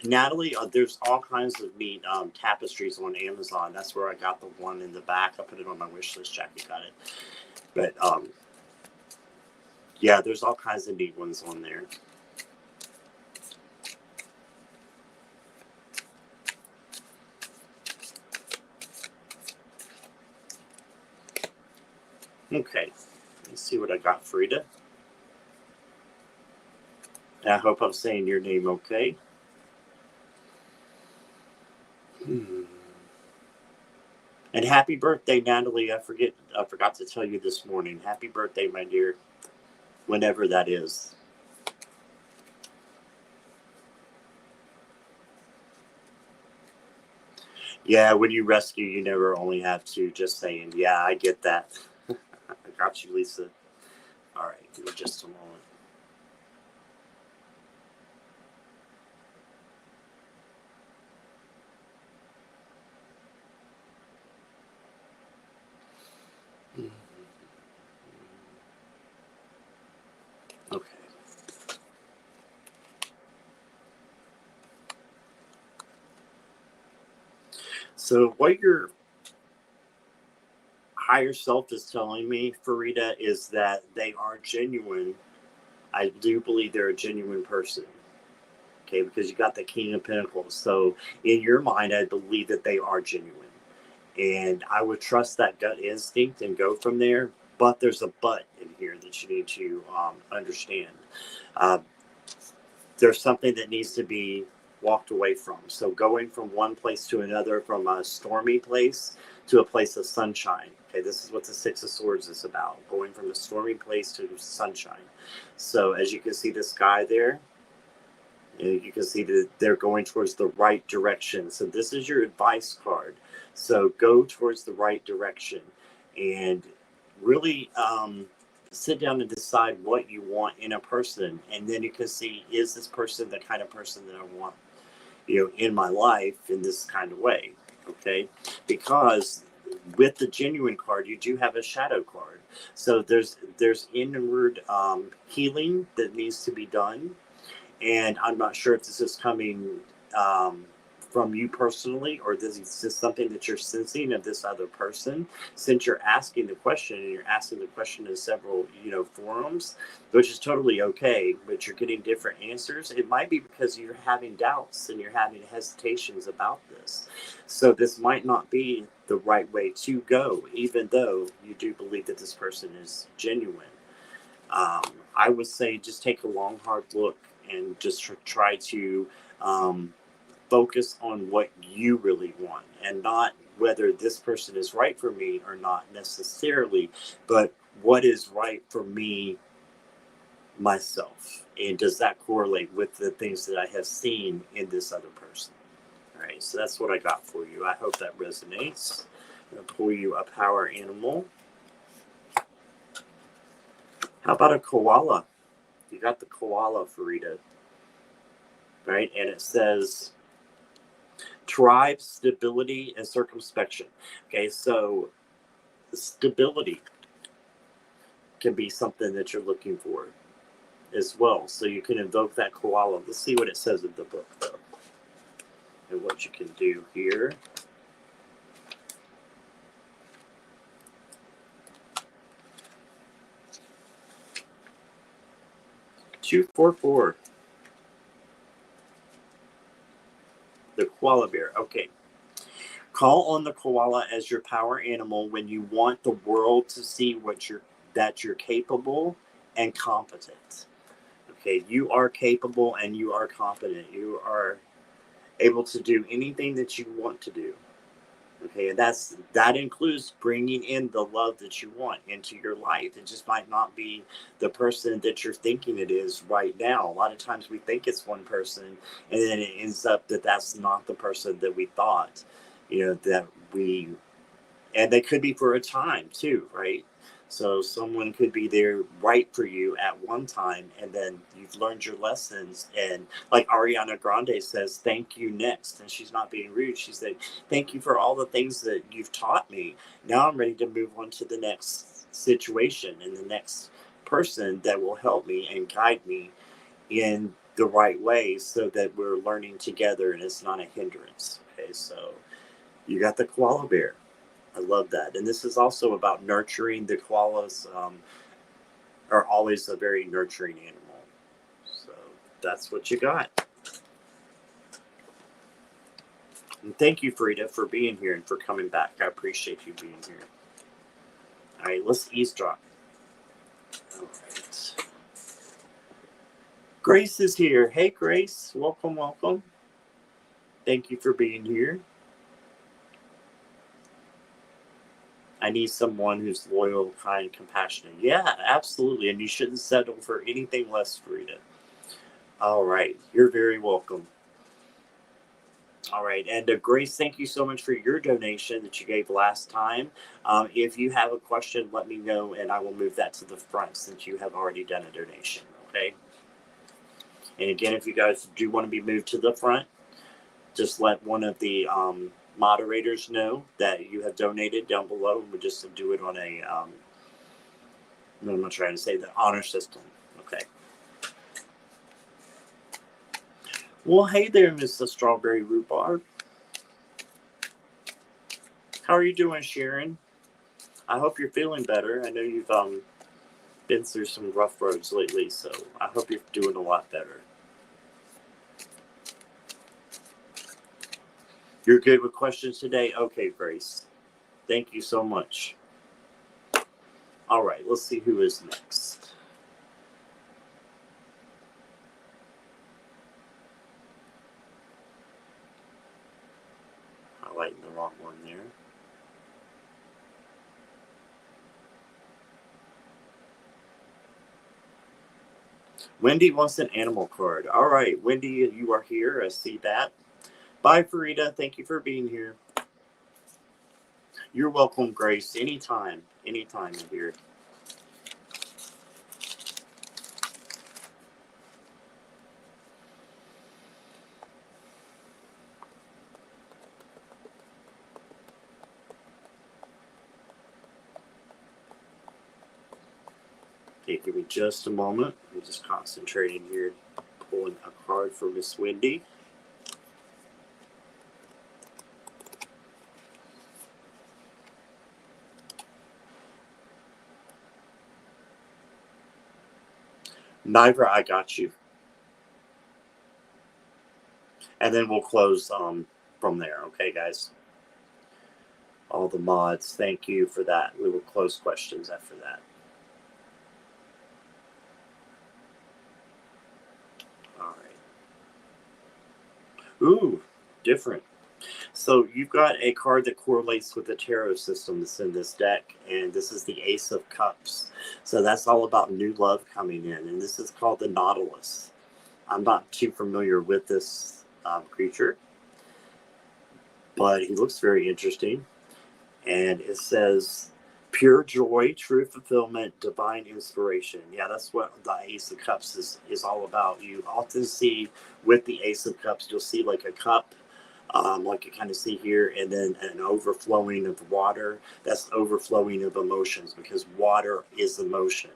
Natalie, there's all kinds of neat tapestries on Amazon. That's where I got the one in the back. I put it on my wish list. Jackie got it. But yeah, there's all kinds of neat ones on there. Okay, let's see what I got, Frida. I hope I'm saying your name okay. And happy birthday, Natalie. I forgot to tell you this morning. Happy birthday, my dear. Whenever that is. Yeah, when you rescue, you never only have to just saying, yeah, I get that. I got you, Lisa. All right, give me just a moment. Okay. So what your higher self is telling me, Farida, is that they are genuine. I do believe they're a genuine person. Okay, because you got the King of Pentacles. So in your mind, I believe that they are genuine. And I would trust that gut instinct and go from there. But there's a but in here that you need to understand. Uh, there's something that needs to be walked away from. So going from one place to another, from a stormy place to a place of sunshine. Okay, this is what the Six of Swords is about. Going from a stormy place to sunshine. So as you can see the sky there, you can see that they're going towards the right direction. So this is your advice card. So go towards the right direction and really sit down and decide what you want in a person. And then you can see, is this person the kind of person that I want, in my life in this kind of way? Okay. Because with the genuine card, you do have a shadow card. So there's inward healing that needs to be done, and I'm not sure if this is coming from you personally, or this is just something that you're sensing of this other person. Since you're asking the question, and you're asking the question in several, forums, which is totally okay, but you're getting different answers. It might be because you're having doubts and you're having hesitations about this. So this might not be the right way to go, even though you do believe that this person is genuine. I would say just take a long, hard look and just try to Focus on what you really want and not whether this person is right for me or not necessarily, but what is right for me myself. And does that correlate with the things that I have seen in this other person? All right, so that's what I got for you. I hope that resonates. I'm going to pull you a power animal. How about a koala? You got the koala, Farida, right? And it says tribe, stability, and circumspection. Okay, so stability can be something that you're looking for as well. So you can invoke that koala. Let's see what it says in the book, though, and what you can do here. Two, 4, 4. The koala bear. Okay. Call on the koala as your power animal when you want the world to see that you're capable and competent. Okay, you are capable and you are competent. You are able to do anything that you want to do. Okay, and that includes bringing in the love that you want into your life. It just might not be the person that you're thinking it is right now. A lot of times we think it's one person, and then it ends up that that's not the person that we thought. That we, and they could be for a time too, right? So someone could be there right for you at one time, and then you've learned your lessons. And like Ariana Grande says, thank you next. And she's not being rude. She said, thank you for all the things that you've taught me. Now I'm ready to move on to the next situation and the next person that will help me and guide me in the right way so that we're learning together and it's not a hindrance. Okay, so you got the koala bear. I love that. And this is also about nurturing. The koalas are always a very nurturing animal. So that's what you got. And thank you, Frida, for being here and for coming back. I appreciate you being here. All right, let's eavesdrop. All right. Grace is here. Hey, Grace. Welcome, welcome. Thank you for being here. I need someone who's loyal, kind, compassionate. Yeah, absolutely. And you shouldn't settle for anything less, Frida. All right. You're very welcome. All right. And Grace, thank you so much for your donation that you gave last time. If you have a question, let me know, and I will move that to the front since you have already done a donation. Okay. And again, if you guys do want to be moved to the front, just let one of the moderators know that you have donated down below. We just do it on a, what am I trying to say, the honor system. Okay. Well, hey there, Mr. Strawberry Rhubarb. How are you doing, Sharon? I hope you're feeling better. I know you've been through some rough roads lately, so I hope you're doing a lot better. You're good with questions today? Okay, Grace. Thank you so much. All right, let's see who is next. Highlighting the wrong one there. Wendy wants an animal card. All right, Wendy, you are here. I see that. Bye, Farida. Thank you for being here. You're welcome, Grace. Anytime. Anytime in here. Okay, give me just a moment. I'm just concentrating here, pulling a card for Miss Wendy. Nivra, I got you. And then we'll close from there. Okay, guys? All the mods, thank you for that. We will close questions after that. All right. Ooh, different. So you've got a card that correlates with the tarot system that's in this deck, and this is the Ace of Cups. So that's all about new love coming in, and this is called the Nautilus. I'm not too familiar with this creature, but he looks very interesting. And it says pure joy, true fulfillment, divine inspiration. Yeah, that's what the Ace of Cups is all about. You often see with the Ace of Cups, you'll see like a cup, like you kind of see here, and then an overflowing of water. That's overflowing of emotions because water is emotion.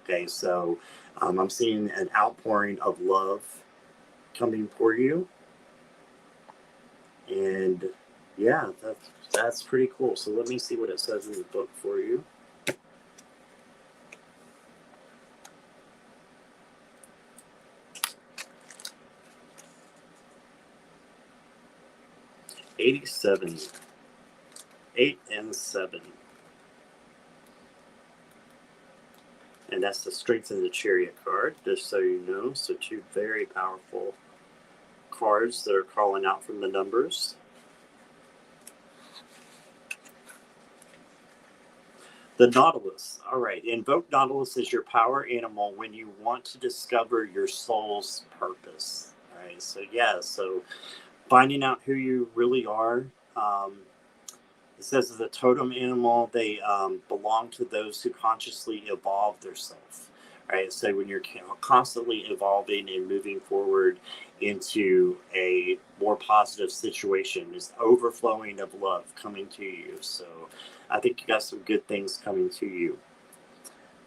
Okay, so I'm seeing an outpouring of love coming for you, and yeah, that's pretty cool. So let me see what it says in the book for you. '87, 8 and 7, and that's the Strength of the Chariot card. Just so you know, so two very powerful cards that are calling out from the numbers. The Nautilus. All right. Invoke Nautilus as your power animal when you want to discover your soul's purpose. All right. So, yeah. So, finding out who you really are. Um, it says as a totem animal, they belong to those who consciously evolve their self. Right. So, when you're constantly evolving and moving forward into a more positive situation, is overflowing of love coming to you. So, I think you got some good things coming to you.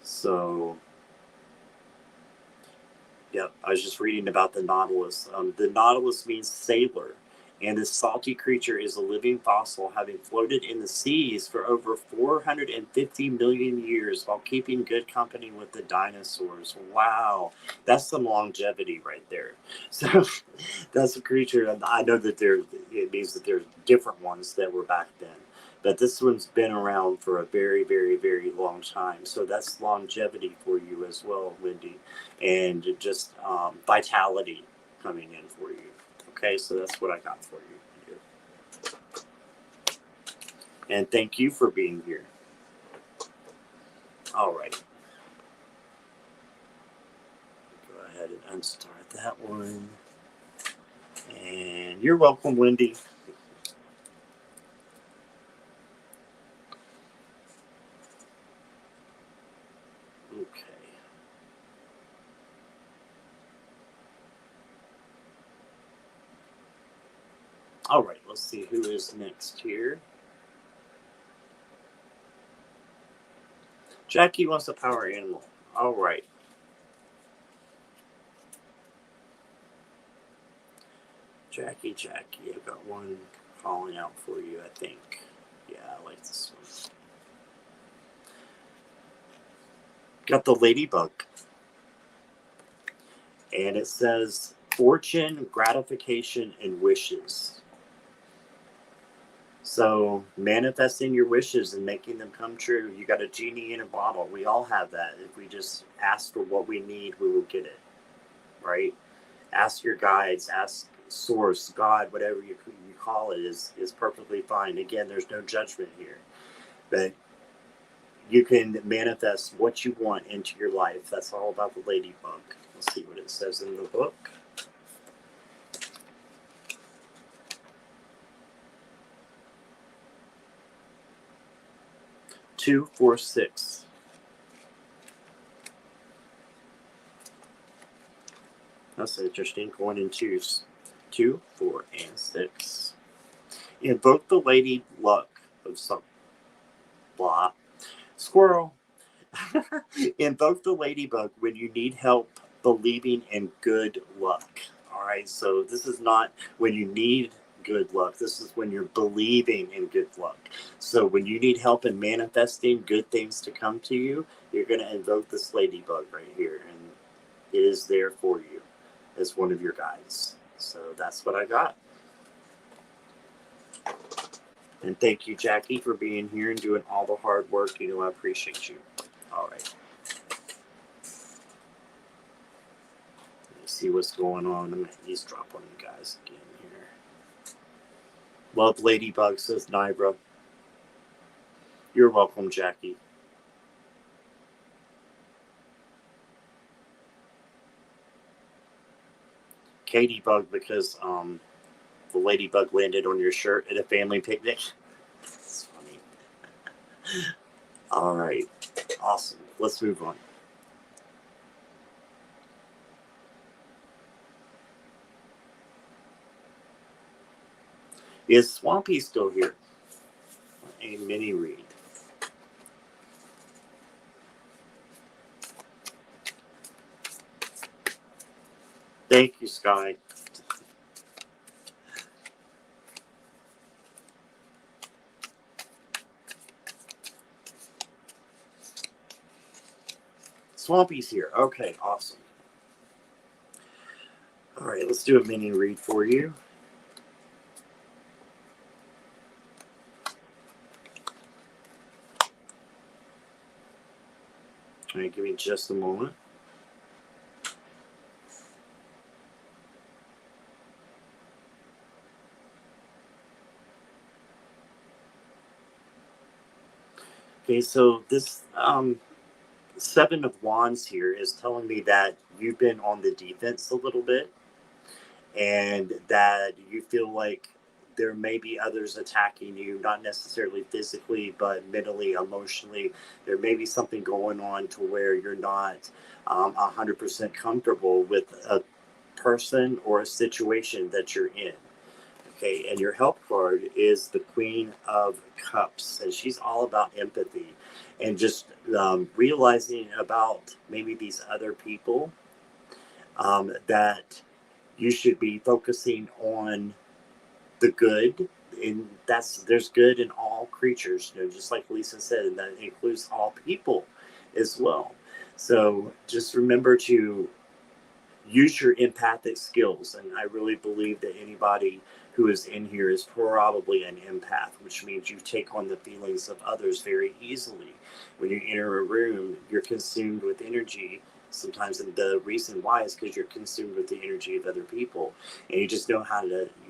So, yeah, I was just reading about the Nautilus. The Nautilus means sailor, and this salty creature is a living fossil having floated in the seas for over 450 million years while keeping good company with the dinosaurs. Wow, that's some longevity right there. So, that's a creature. I know that it means that there's different ones that were back then. But this one's been around for a very, very, very long time. So that's longevity for you as well, Wendy, and just vitality coming in for you. Okay, so that's what I got for you here. And thank you for being here. All right. Go ahead and unstart that one. And you're welcome, Wendy. Okay. All right, let's see who is next here. Jackie wants a power animal. All right. Jackie, I've got one calling out for you, I think. Yeah, I like this one. Got the ladybug. And it says fortune, gratification, and wishes. So manifesting your wishes and making them come true. You got a genie in a bottle. We all have that. If we just ask for what we need, we will get it. Right? Ask your guides, ask source, God, whatever you call it is perfectly fine. Again, there's no judgment here. But you can manifest what you want into your life. That's all about the ladybug. Let's see what it says in the book. 2, 4, 6. That's interesting. Going in twos. 2, 4, and 6. Invoke the lady luck of some blah. Squirrel. Invoke the ladybug when you need help believing in good luck. All right, so this is not when you need good luck. This is when you're believing in good luck. So when you need help in manifesting good things to come to you, you're going to invoke this ladybug right here, and it is there for you as one of your guides. So that's what I got. And thank you, Jackie, for being here and doing all the hard work. You know, I appreciate you. All right. Let's see what's going on. I'm going to eavesdrop on you guys again here. Love Ladybug, says Nibra. You're welcome, Jackie. Katie Bug, because the ladybug landed on your shirt at a family picnic. That's funny. All right. Awesome. Let's move on. Is Swampy still here? A mini read. Thank you, Sky. Swampy's here. Okay, awesome. All right, let's do a mini read for you. All right, give me just a moment. Okay, so this Seven of Wands here is telling me that you've been on the defense a little bit, and that you feel like there may be others attacking you, not necessarily physically, but mentally, emotionally. There may be something going on to where you're not 100% comfortable with a person or a situation that you're in. Okay, and your help card is the Queen of Cups, and she's all about empathy and just realizing about maybe these other people, that you should be focusing on the good, and there's good in all creatures, just like Lisa said, and that includes all people as well. So just remember to use your empathic skills. And I really believe that anybody who is in here is probably an empath, which means you take on the feelings of others very easily. When you enter a room, you're consumed with energy. Sometimes the reason why is because you're consumed with the energy of other people, and you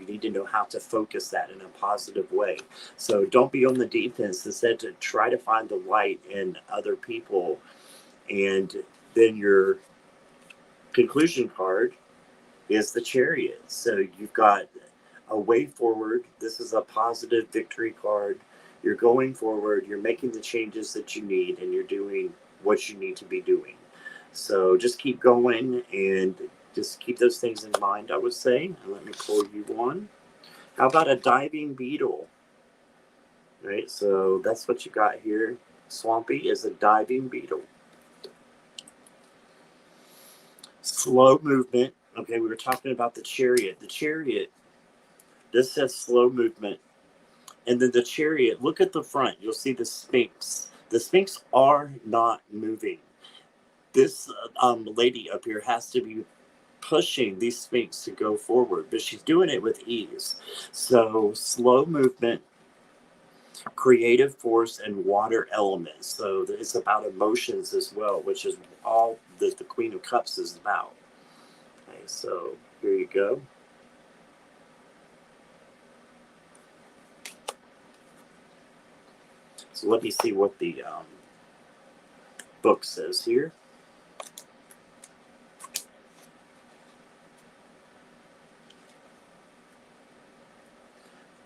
need to know how to focus that in a positive way. So don't be on the defense. Instead, to try to find the light in other people. And then your conclusion card is the Chariot. So you've got a way forward. This is a positive victory card. You're going forward, you're making the changes that you need, and you're doing what you need to be doing. So just keep going and just keep those things in mind, I would say. And let me pull you one. How about a diving beetle? Right, so that's what you got here. Swampy is a diving beetle. Slow movement. Okay, we were talking about the Chariot. The Chariot, this says slow movement. And then the Chariot, look at the front. You'll see the Sphinx. The Sphinx are not moving. This lady up here has to be pushing these Sphinx to go forward, but she's doing it with ease. So slow movement, creative force, and water elements. So it's about emotions as well, which is all that the Queen of Cups is about. Okay, so here you go. So let me see what the book says here.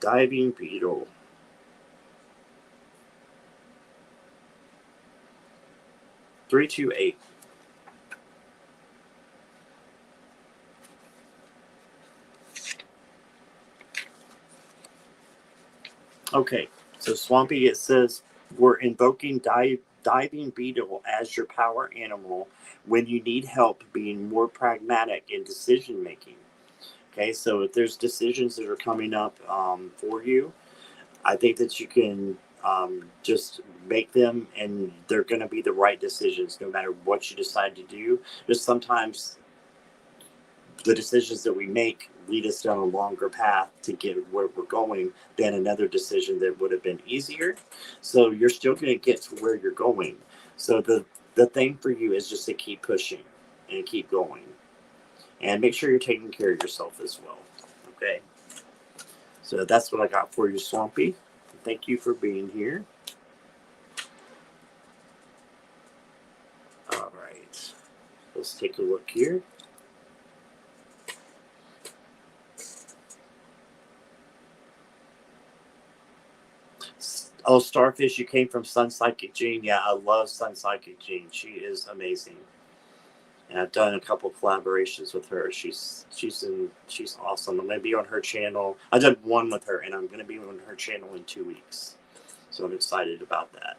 Diving beetle. Three, 2, 8. Okay, so Swampy, it says we're invoking diving beetle as your power animal when you need help being more pragmatic in decision making. Okay, so if there's decisions that are coming up for you, I think that you can just make them, and they're going to be the right decisions no matter what you decide to do. Just sometimes the decisions that we make lead us down a longer path to get where we're going than another decision that would have been easier. So you're still going to get to where you're going. So the thing for you is just to keep pushing and keep going, and make sure you're taking care of yourself as well. Okay. So So that's what I got for you, Swampy. Thank you for being here. All right. Let's take a look here. Oh, Starfish, you came from Sun Psychic Jean. Yeah, I love Sun Psychic Jean. She is amazing. And I've done a couple collaborations with her. She's awesome. I'm gonna be on her channel. I did one with her, and I'm gonna be on her channel in 2 weeks. So I'm excited about that.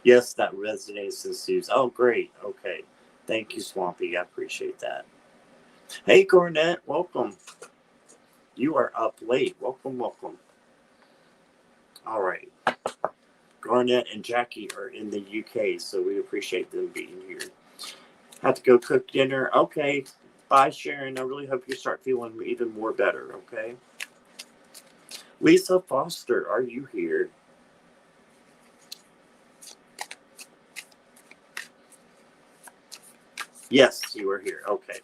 Yes, that resonates and soothes. Oh, great. Okay. Thank you, Swampy. I appreciate that. Hey, Cornette, welcome. You are up late. Welcome, welcome. All right. Garnett and Jackie are in the UK, so we appreciate them being here. Have to go cook dinner. Okay. Bye, Sharon. I really hope you start feeling even more better, okay? Lisa Foster, are you here? Yes, you are here. Okay.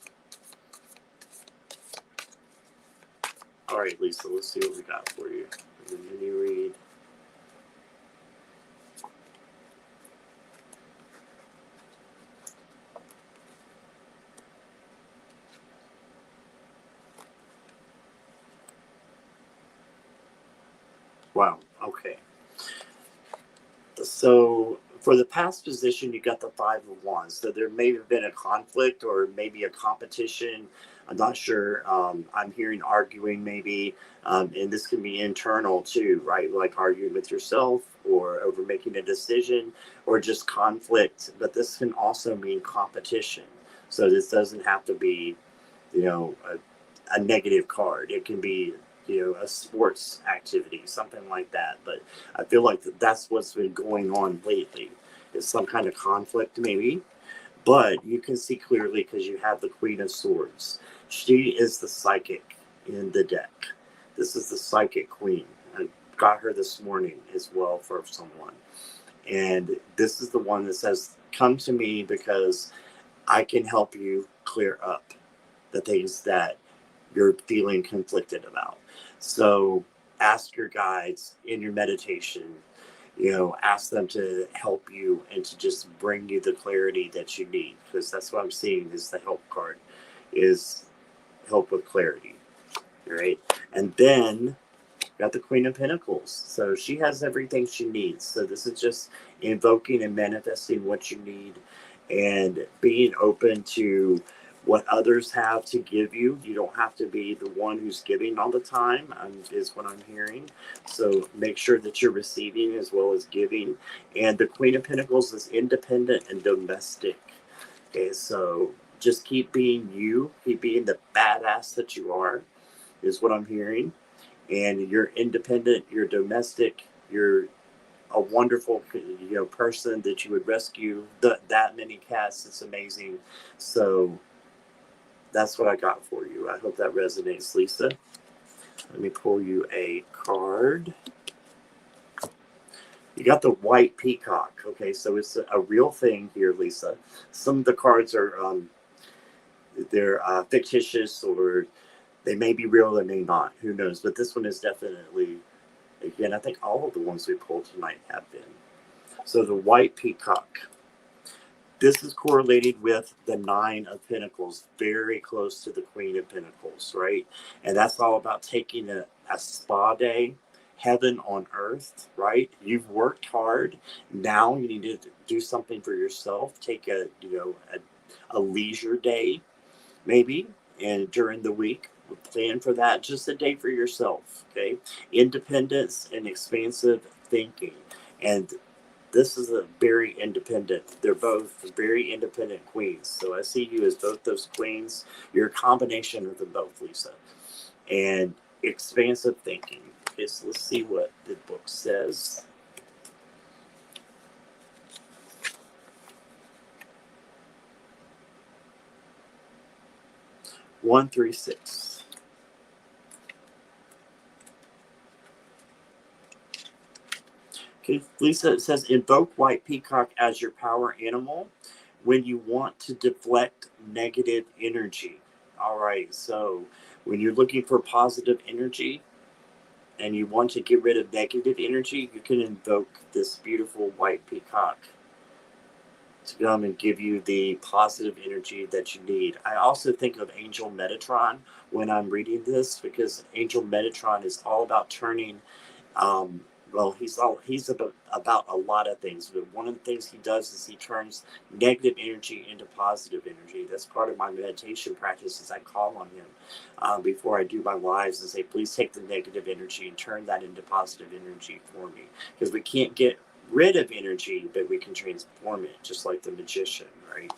All right, Lisa, let's see what we got for you. The mini read. Wow. Okay. So for the past position, you got the 5 of Wands. So there may have been a conflict or maybe a competition. I'm not sure. I'm hearing arguing maybe, and this can be internal too, right? Like arguing with yourself or over making a decision or just conflict. But this can also mean competition. So this doesn't have to be, a negative card. It can be, a sports activity, something like that. But I feel like that's what's been going on lately is some kind of conflict maybe. But you can see clearly because you have the Queen of Swords. She is the psychic in the deck. This is the psychic queen. I got her this morning as well for someone. And this is the one that says, come to me because I can help you clear up the things that you're feeling conflicted about. So ask your guides in your meditation, ask them to help you and to just bring you the clarity that you need, because that's what I'm seeing is the help card is help with clarity, right? And then got the Queen of Pentacles. So she has everything she needs. So this is just invoking and manifesting what you need and being open to what others have to give you. You don't have to be the one who's giving all the time, is what I'm hearing. So make sure that you're receiving as well as giving. And the Queen of Pentacles is independent and domestic. Okay, so just keep being you, keep being the badass that you are, is what I'm hearing. And you're independent, you're domestic, you're a wonderful person that you would rescue that many cats. It's amazing. So that's what I got for you. I hope that resonates, Lisa. Let me pull you a card. You got the white peacock. Okay, so it's a real thing here, Lisa. Some of the cards are they're fictitious, or they may be real, they may not. Who knows? But this one is definitely, again, I think all of the ones we pulled tonight have been. So the white peacock. This is correlated with the 9 of Pentacles, very close to the Queen of Pentacles, right? And that's all about taking a spa day, heaven on earth, right? You've worked hard. Now you need to do something for yourself. Take a leisure day, maybe, and during the week, plan for that. Just a day for yourself, okay? Independence and expansive thinking. And this is a very independent. They're both very independent queens. So I see you as both those queens. You're a combination of them both, Lisa. And expansive thinking. Okay, so let's see what the book says. One, 3, 6. Okay, Lisa, it says invoke white peacock as your power animal when you want to deflect negative energy. All right, so when you're looking for positive energy, and you want to get rid of negative energy, you can invoke this beautiful white peacock to come and give you the positive energy that you need. I also think of Angel Metatron when I'm reading this, because Angel Metatron is all about turning. Well, he's about a lot of things, but one of the things he does is he turns negative energy into positive energy. That's part of my meditation practice. Is I call on him before I do my lives and say, please take the negative energy and turn that into positive energy for me, because we can't get rid of energy, but we can transform it, just like the magician, right?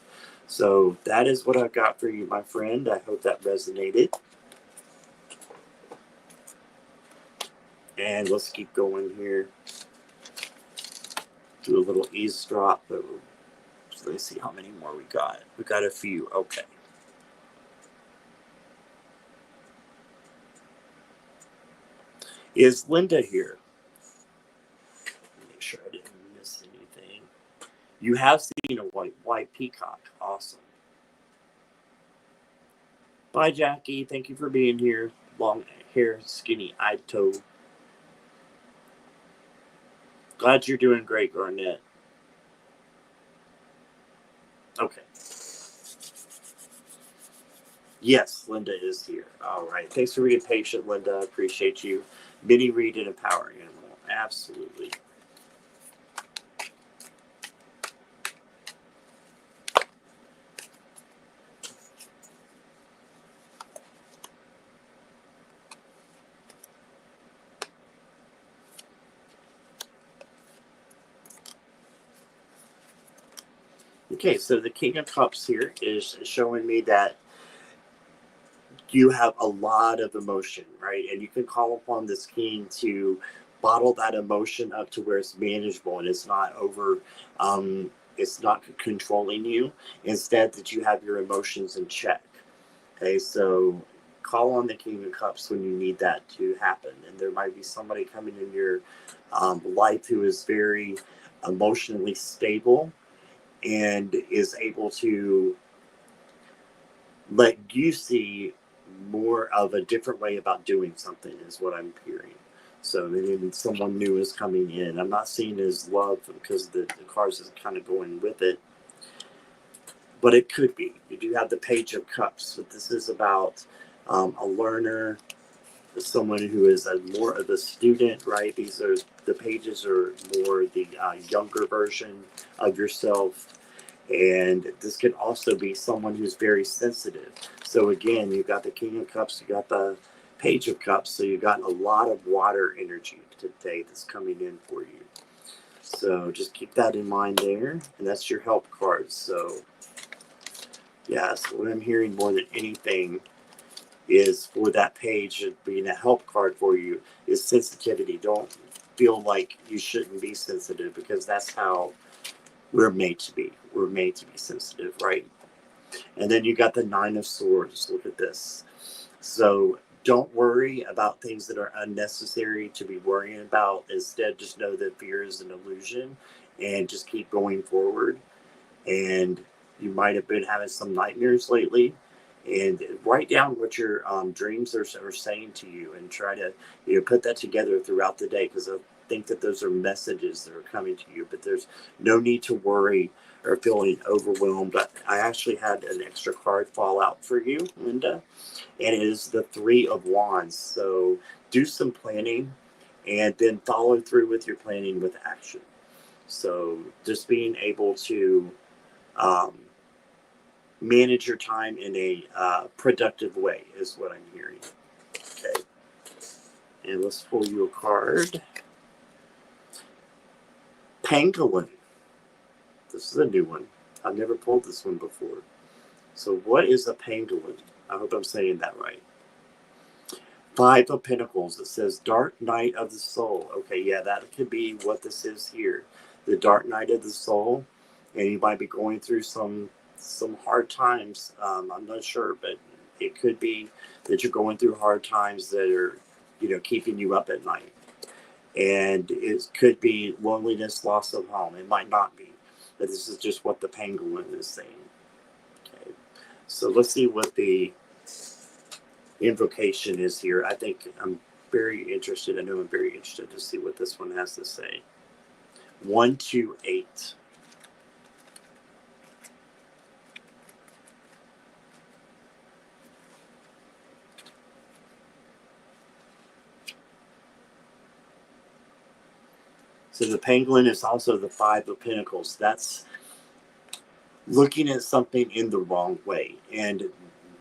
So that is what I've got for you, my friend. I hope that resonated. And let's keep going here. Do a little eavesdrop, but let's see how many more we got. We got a few. Okay. Is Linda here? Make sure I didn't miss anything. You have seen a white peacock. Awesome. Bye, Jackie. Thank you for being here. Long hair, skinny-eyed toe. Glad you're doing great, Garnett. Okay. Yes, Linda is here. All right. Thanks for being patient, Linda. Appreciate you. Mini read and a power animal. Absolutely. Okay, so the King of Cups here is showing me that you have a lot of emotion, right? And you can call upon this king to bottle that emotion up to where it's manageable and it's not it's not controlling you. Instead, that you have your emotions in check. Okay, so call on the King of Cups when you need that to happen. And there might be somebody coming in your life who is very emotionally stable and is able to let you see more of a different way about doing something, is what I'm hearing. So maybe someone new is coming in. I'm not seeing as love because the cards is kind of going with it, but it could be. You do have the Page of Cups, so this is about a learner, someone who is more of a student, right? These are the pages are more the younger version of yourself. And this can also be someone who's very sensitive. So again, you've got the King of Cups, you got the Page of Cups, so you got a lot of water energy today that's coming in for you. So just keep that in mind there. And that's your help cards. So yeah, so what I'm hearing more than anything is for that page being a help card for you is sensitivity. Don't feel like you shouldn't be sensitive, because that's how we're made to be. We're made to be sensitive, right? And then you got the Nine of Swords. Look at this. So don't worry about things that are unnecessary to be worrying about. Instead, just know that fear is an illusion and just keep going forward. And you might have been having some nightmares lately. And write down what your dreams are saying to you, and try to put that together throughout the day, because think that those are messages that are coming to you, but there's no need to worry or feeling overwhelmed. But I actually had an extra card fall out for you, Linda, and it is the Three of Wands. So do some planning and then follow through with your planning with action. So just being able to manage your time in a productive way is what I'm hearing. Okay. And let's pull you a card. Pangolin. This is a new one. I've never pulled this one before. So what is a pangolin? I hope I'm saying that right. Five of Pentacles. It says Dark Night of the Soul. Okay, yeah, that could be what this is here. The Dark Night of the Soul. And you might be going through some hard times. I'm not sure, but it could be that you're going through hard times that are, keeping you up at night. And it could be loneliness, loss of home. It might not be, but this is just what the pangolin is saying. Okay, so let's see what the invocation is here. I think I'm very interested. I know I'm very interested to see what this one has to say. 128. So the Penguin is also the 5 of Pentacles. That's looking at something in the wrong way and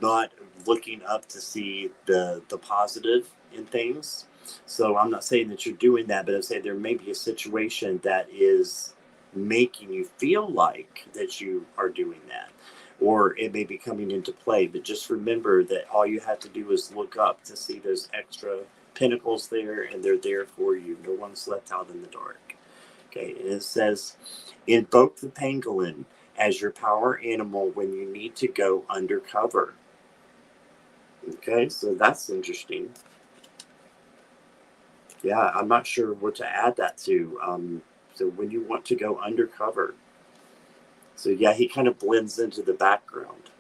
not looking up to see the positive in things. So I'm not saying that you're doing that, but I'm saying there may be a situation that is making you feel like that you are doing that, or it may be coming into play. But just remember that all you have to do is look up to see those extra pentacles there, and they're there for you. No one's left out in the dark. Okay, and it says, invoke the pangolin as your power animal when you need to go undercover. Okay, so that's interesting. Yeah, I'm not sure what to add that to. So when you want to go undercover. So yeah, he kind of blends into the background.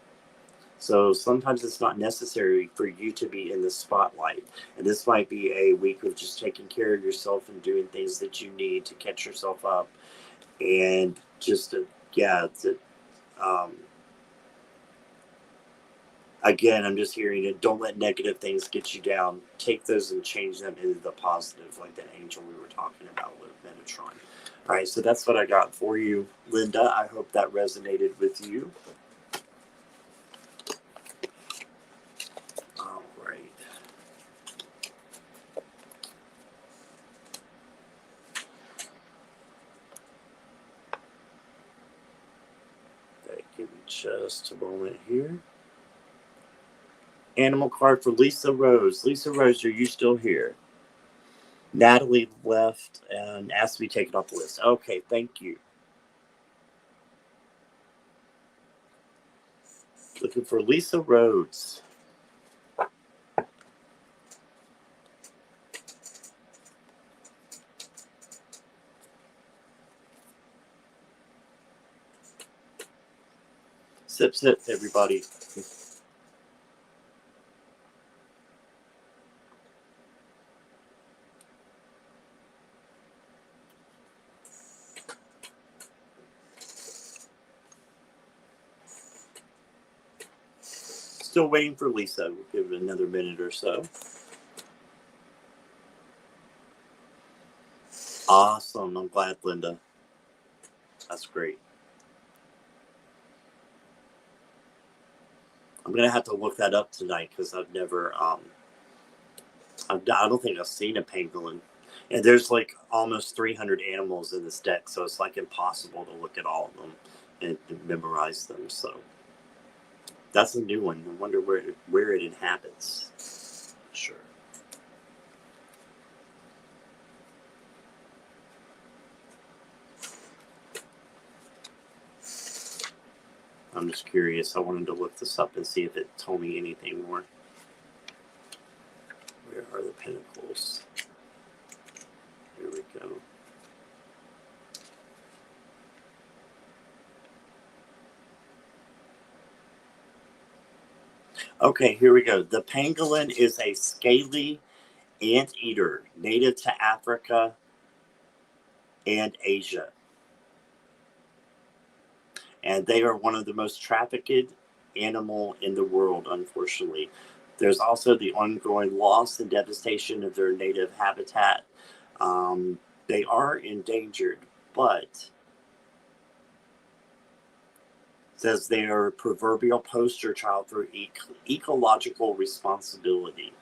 So sometimes it's not necessary for you to be in the spotlight. And this might be a week of just taking care of yourself and doing things that you need to catch yourself up. And just, um, again, I'm just hearing it. Don't let negative things get you down. Take those and change them into the positive, like that angel we were talking about with Metatron. All right, so that's what I got for you, Linda. I hope that resonated with you. All right. Okay, give me just a moment here. Animal card for Lisa Rose. Lisa Rose, are you still here? Natalie left and asked to be taken off the list. Okay, thank you. Looking for Lisa Rhodes. Sip, sip, everybody. Still waiting for Lisa. We'll give it another minute or so. Awesome. I'm glad, Linda. That's great. I'm going to have to look that up tonight because I've never, I don't think I've seen a pangolin. And there's like almost 300 animals in this deck, so it's like impossible to look at all of them and memorize them. So that's a new one. I wonder where it inhabits. Sure. I'm just curious. I wanted to look this up and see if it told me anything more. Where are the pentacles? Here we go. Okay, here we go. The pangolin is a scaly anteater native to Africa and Asia. And they are one of the most trafficked animal in the world, unfortunately. There's also the ongoing loss and devastation of their native habitat. They are endangered, but says they are a proverbial poster child for ecological responsibility.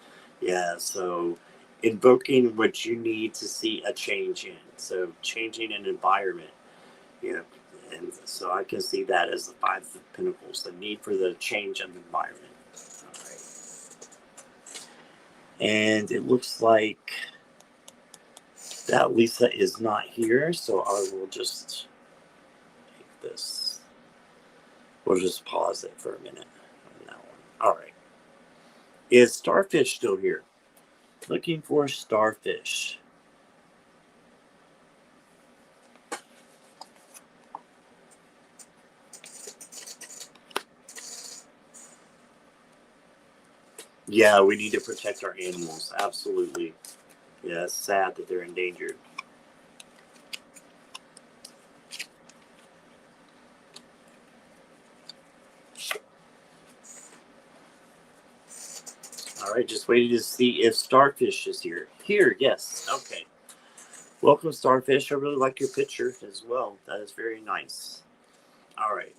Yeah, so invoking what you need to see a change in. So changing an environment, you know, and so I can see that as the 5 of Pentacles, the need for the change of environment. All right. And it looks like that Lisa is not here, so I will just take this. We'll just pause it for a minute on that one. All right. Is Starfish still here? Looking for Starfish. Yeah, we need to protect our animals. Absolutely. Yeah, it's sad that they're endangered. All right, just waiting to see if Starfish is here. Here, yes. Okay. Welcome, Starfish. I really like your picture as well. That is very nice. All right.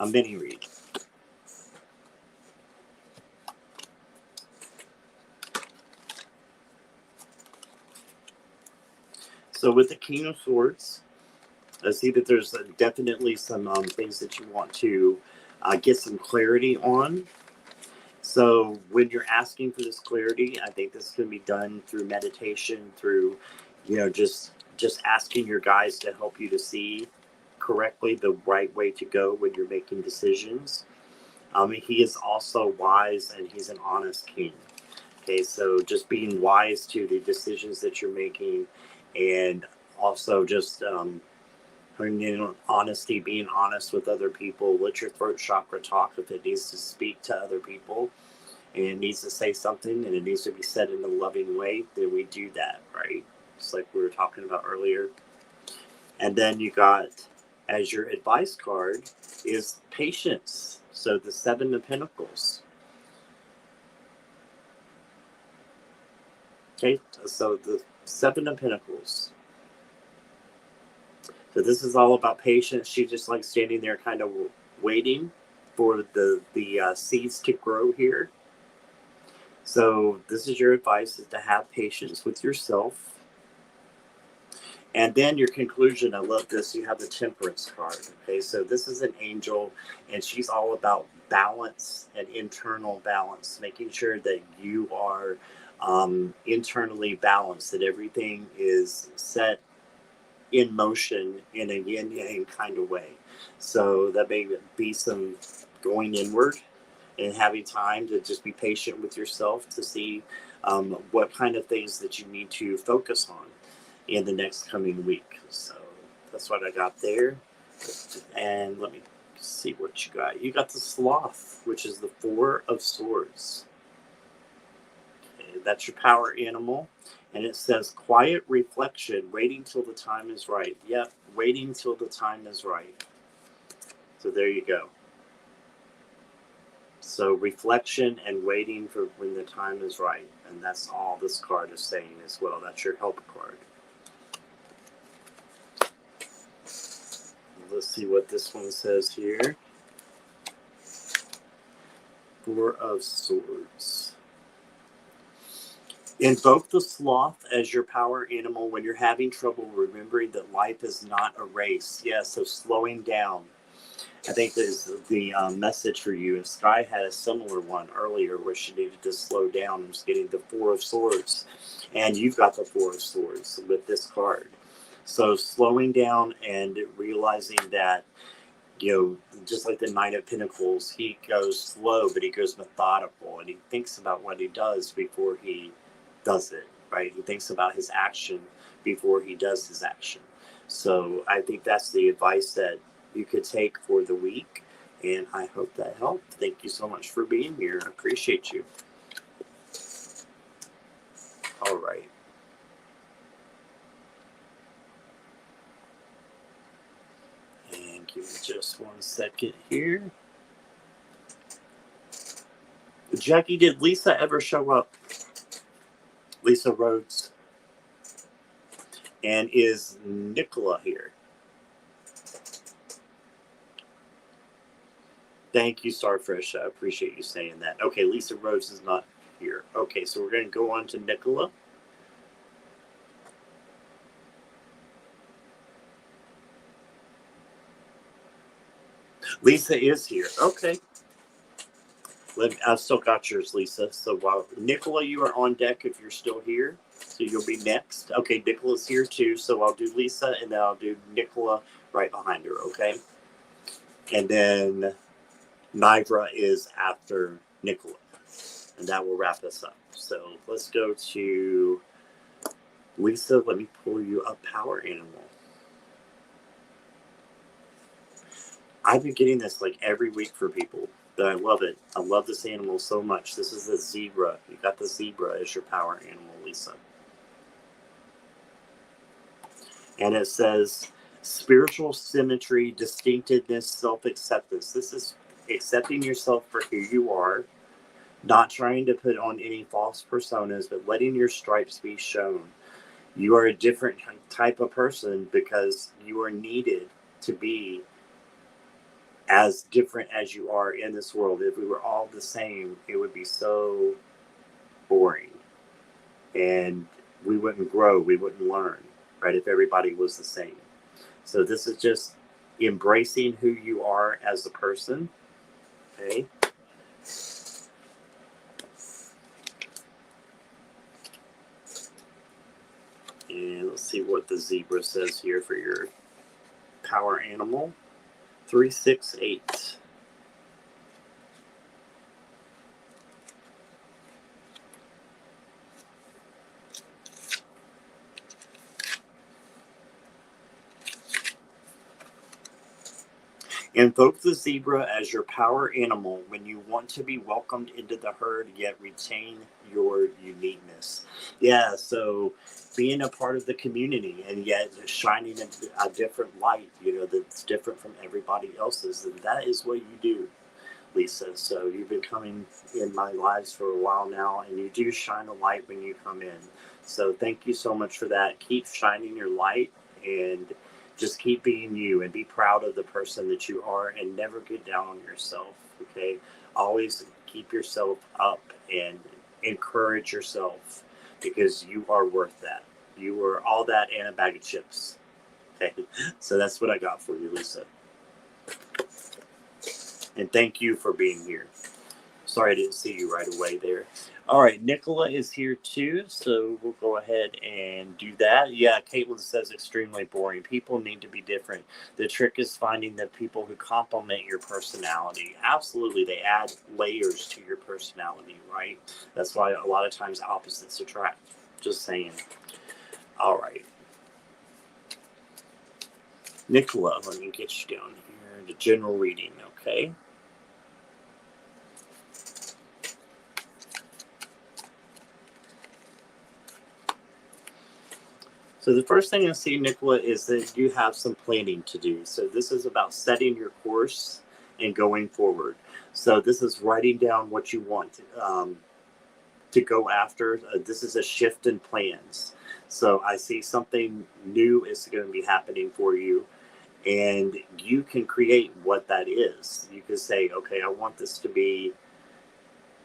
A mini read. So with the King of Swords, I see that there's definitely some things that you want to get some clarity on. So when you're asking for this clarity, I think this can be done through meditation, through, just asking your guides to help you to see correctly the right way to go when you're making decisions. He is also wise and he's an honest king. Okay, so just being wise to the decisions that you're making, and also just honesty, being honest with other people. Let your throat chakra talk if it needs to speak to other people and it needs to say something and it needs to be said in a loving way, then we do that, right? Just like we were talking about earlier. And then you got, as your advice card, is patience. So the Seven of Pentacles. Okay, so the Seven of Pentacles. So this is all about patience. She's just like standing there kind of waiting for the seeds to grow here. So this is your advice, is to have patience with yourself. And then your conclusion, I love this, you have the Temperance card. Okay, so this is an angel, and she's all about balance and internal balance, making sure that you are internally balanced, that everything is set in motion in a yin yang kind of way. So that may be some going inward and having time to just be patient with yourself to see what kind of things that you need to focus on in the next coming week. So that's what I got there. And let me see what you got. You got the Sloth, which is the Four of Swords. Okay, that's your power animal. And it says quiet reflection, waiting till the time is right. Yep, waiting till the time is right. So there you go. So reflection and waiting for when the time is right. And that's all this card is saying as well. That's your help card. Let's see what this one says here. Four of Swords. Invoke the Sloth as your power animal when you're having trouble remembering that life is not a race. Yeah, so slowing down. I think this is the message for you. And Sky had a similar one earlier where she needed to slow down and was getting the Four of Swords. And you've got the Four of Swords with this card. So slowing down and realizing that, just like the Knight of Pentacles, he goes slow, but he goes methodical, and he thinks about what he does before he does it, right? He thinks about his action before he does his action. So I think that's the advice that you could take for the week, and I hope that helped. Thank you so much for being here. I appreciate you. All right. And give me just 1 second here. Jackie, did Lisa ever show up? Lisa Rhodes. And is Nicola here? Thank you, Starfish. I appreciate you saying that. Okay, Lisa Rhodes is not here. Okay, so we're going to go on to Nicola. Lisa is here. Okay. I've still got yours, Lisa. So while Nicola, you are on deck if you're still here. So you'll be next. Okay, Nicola's here too. So I'll do Lisa and then I'll do Nicola right behind her, okay? And then Nivra is after Nicola. And that will wrap us up. So let's go to Lisa. Let me pull you a power animal. I've been getting this like every week for people. But I love it. I love this animal so much. This is the zebra. You got the zebra as your power animal, Lisa. And it says spiritual symmetry, distinctiveness, self-acceptance. This is accepting yourself for who you are, not trying to put on any false personas, but letting your stripes be shown. You are a different type of person because you are needed to be as different as you are in this world. If we were all the same, it would be so boring and we wouldn't grow, we wouldn't learn, right? If everybody was the same. So this is just embracing who you are as a person, okay? And let's see what the zebra says here for your power animal. 368. Invoke the zebra as your power animal when you want to be welcomed into the herd, yet retain your uniqueness. Yeah, so being a part of the community and yet shining a different light, that's different from everybody else's. And that is what you do, Lisa. So you've been coming in my lives for a while now, and you do shine a light when you come in. So thank you so much for that. Keep shining your light and just keep being you and be proud of the person that you are and never get down on yourself. Okay. Always keep yourself up and encourage yourself because you are worth that. You are all that and a bag of chips. Okay. So that's what I got for you, Lisa. And thank you for being here. Sorry I didn't see you right away there. All right, Nicola is here too, so we'll go ahead and do that. Yeah, Caitlin says extremely boring. People need to be different. The trick is finding the people who complement your personality. Absolutely, they add layers to your personality, right? That's why a lot of times opposites attract. Just saying. All right. Nicola, let me get you down here to general reading, okay? So the first thing I see, Nicola, is that you have some planning to do. So this is about setting your course and going forward. So this is writing down what you want to go after. This is a shift in plans. So I see something new is going to be happening for you. And you can create what that is. You can say, okay, I want this to be,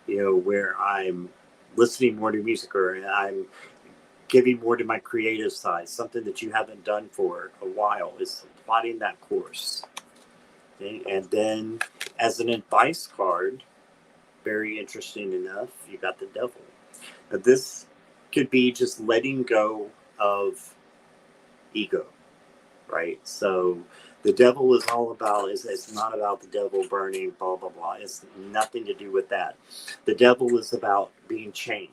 where I'm listening more to music, or I'm giving more to my creative side. Something that you haven't done for a while is plotting that course. Okay? And then as an advice card, very interesting enough, you got the devil. Now this could be just letting go of ego, right? So the devil is all about, it's not about the devil burning, blah, blah, blah. It's nothing to do with that. The devil is about being chained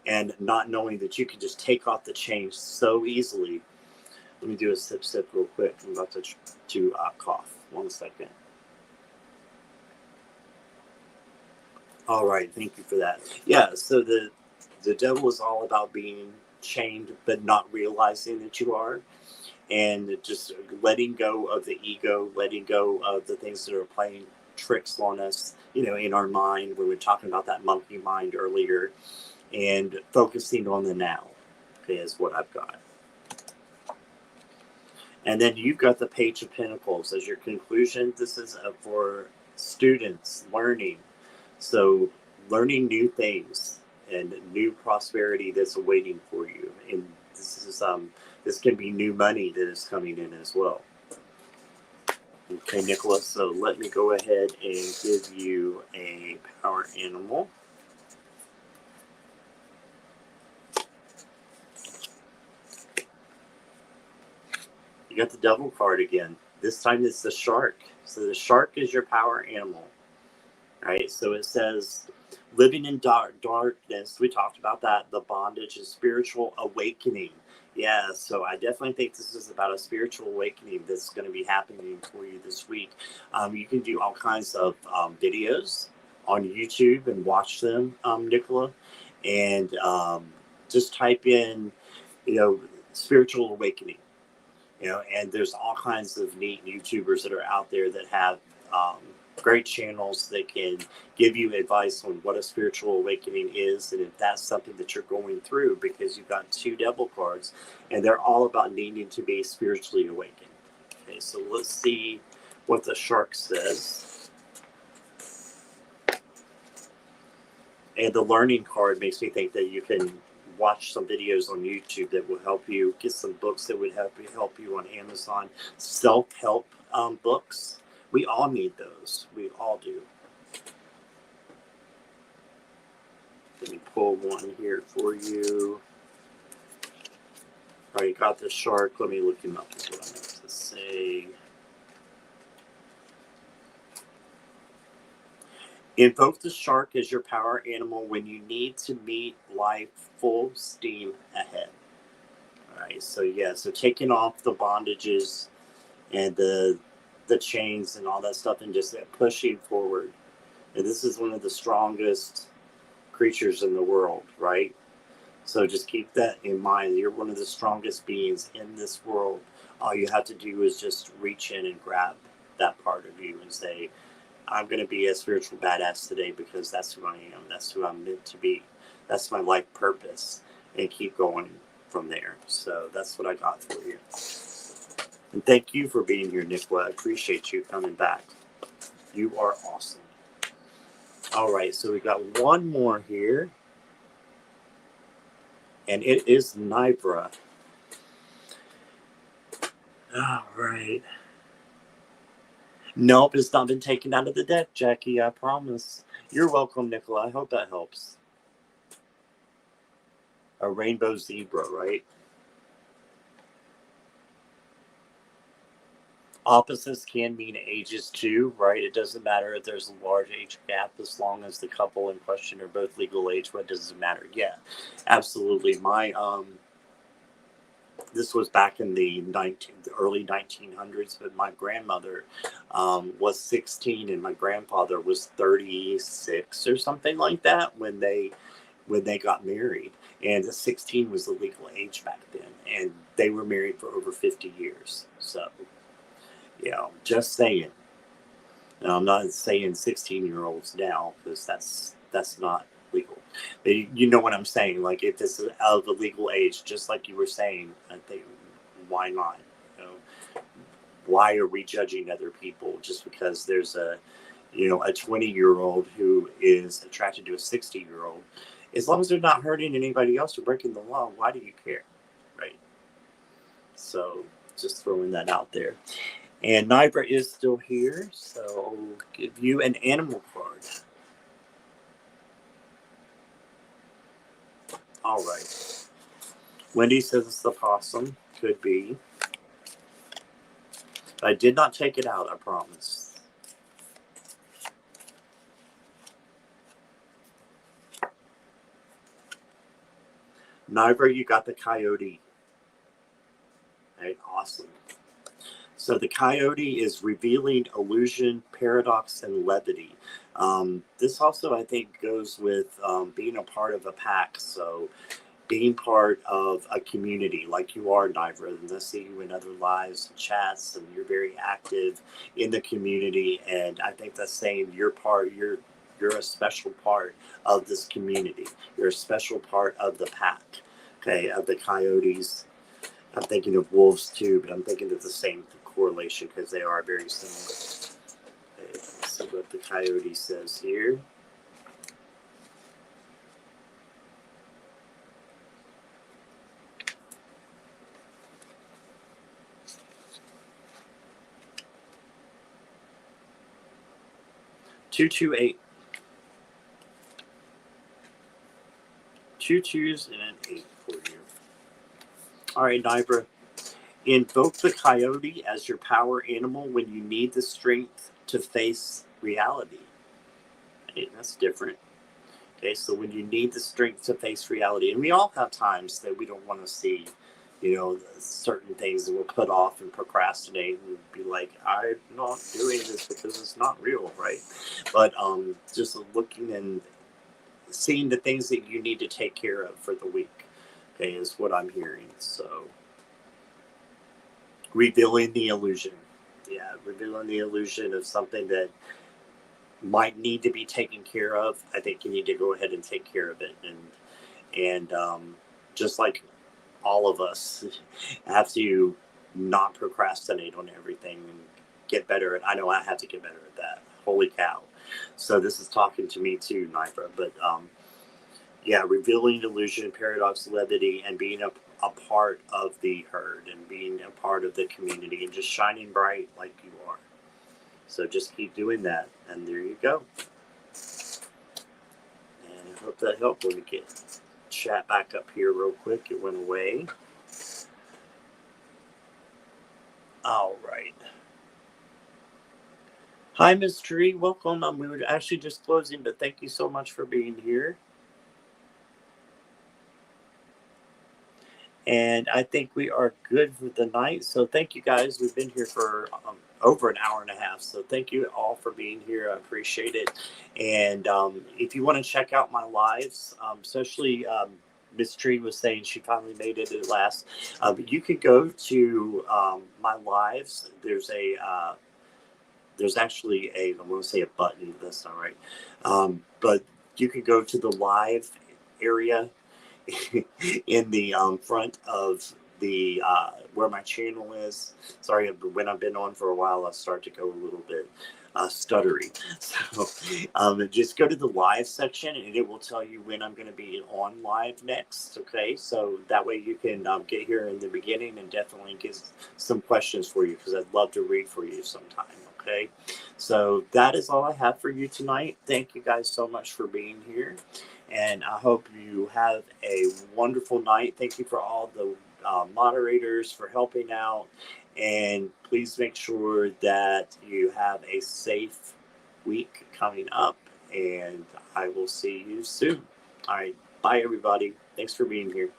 and not knowing that you can just take off the chains so easily. Let me do a sip real quick. I'm about to cough. 1 second. All right, thank you for that. Yeah, so the devil is all about being chained but not realizing that you are, and just letting go of the ego, letting go of the things that are playing tricks on us, in our mind. We were talking about that monkey mind earlier, and focusing on the now, okay, is what I've got. And then you've got the Page of Pentacles as your conclusion. This is for students learning. So learning new things and new prosperity that's awaiting for you. And this can be new money that is coming in as well. Okay, Nicholas, so let me go ahead and give you a power animal. You got the devil card again. This time it's the shark. So the shark is your power animal, right? So it says living in darkness. We talked about that. The bondage is spiritual awakening. Yeah, so I definitely think this is about a spiritual awakening that's going to be happening for you this week. You can do all kinds of videos on YouTube and watch them, Nicola, and just type in, you know, spiritual awakening, and there's all kinds of neat YouTubers that are out there that have um, great channels that can give you advice on what a spiritual awakening is, and if that's something that you're going through, because you've got two devil cards, and they're all about needing to be spiritually awakened. Okay, so let's see what the shark says. And the learning card makes me think that you can watch some videos on YouTube that will help you, get some books that would help you on Amazon, self-help books. We all need those. We all do. Let me pull one here for you. All right, got the shark. Let me look him up. Is what I meant to say. Invoke the shark as your power animal when you need to meet life full steam ahead. All right, so yeah, so taking off the bondages and the chains and all that stuff, and just pushing forward. And this is one of the strongest creatures in the world, right? So just keep that in mind. You're one of the strongest beings in this world. All you have to do is just reach in and grab that part of you and say, I'm going to be a spiritual badass today because that's who I am. That's who I'm meant to be. That's my life purpose. And keep going from there. So that's what I got for you. And thank you for being here, Nicola. I appreciate you coming back. You are awesome. All right, so we got one more here. And it is Nibra. All right. Nope, it's not been taken out of the deck, Jackie. I promise. You're welcome, Nicola. I hope that helps. A rainbow zebra, right? Opposites can mean ages too, right? It doesn't matter if there's a large age gap as long as the couple in question are both legal age. What does it matter? Yeah, absolutely. This was back in the early 1900s, but my grandmother was 16 and my grandfather was 36 or something like that when they got married. And 16 was the legal age back then, and they were married for over 50 years. So, just saying. Now, I'm not saying 16-year-olds now, because that's not legal. But you know what I'm saying? Like, if this is out of the legal age, just like you were saying, I think, why not? Why are we judging other people just because there's a 20-year-old who is attracted to a 60-year-old? As long as they're not hurting anybody else or breaking the law, why do you care, right? So, just throwing that out there. And Nibra is still here, so I'll give you an animal card. All right. Wendy says it's the possum. Could be. I did not take it out, I promise. Nibra, you got the coyote. Right, awesome. So the coyote is revealing illusion, paradox, and levity. This also, I think, goes with being a part of a pack. So being part of a community like you are, Nibra, and I see you in other lives and chats, and you're very active in the community. And I think that's saying you're a special part of this community. You're a special part of the pack, okay, of the coyotes. I'm thinking of wolves too, but I'm thinking of the same correlation because they are very similar. Okay, let's see what the coyote says here. Two, 2, 8. 2 2s and an 8 for you. All right, Nibra. Invoke the coyote as your power animal when you need the strength to face reality. Okay, that's different. Okay, so when you need the strength to face reality, and we all have times that we don't want to see, certain things that we'll put off and procrastinate and be like, I'm not doing this because it's not real, right? But just looking and seeing the things that you need to take care of for the week, okay, is what I'm hearing. So, revealing the illusion. Yeah, revealing the illusion of something that might need to be taken care of. I think you need to go ahead and take care of it. And just like all of us have to not procrastinate on everything and get better at. I know I have to get better at that. Holy cow! So this is talking to me too, Nipra. But yeah, revealing illusion, paradox, levity, and being a part of the herd and being a part of the community and just shining bright like you are. So just keep doing that, and there you go. And I hope that helped. Let me get chat back up here real quick. It went away. All right. Hi, Miss Tree. Welcome. We were actually just closing, but thank you so much for being here. And I think we are good for the night. So thank you guys. We've been here for over an hour and a half. So thank you all for being here. I appreciate it. And if you want to check out my lives, especially Miss Tree was saying she finally made it at last. You could go to my lives. There's actually I want to say a button. That's not right. But you could go to the live area in the front of the where my channel is. Sorry, when I've been on for a while, I start to go a little bit stuttery. So just go to the live section, and it will tell you when I'm going to be on live next. Okay, so that way you can get here in the beginning and definitely get some questions for you because I'd love to read for you sometime. Okay, so that is all I have for you tonight. Thank you guys so much for being here. And I hope you have a wonderful night. Thank you for all the moderators for helping out. And please make sure that you have a safe week coming up. And I will see you soon. All right. Bye, everybody. Thanks for being here.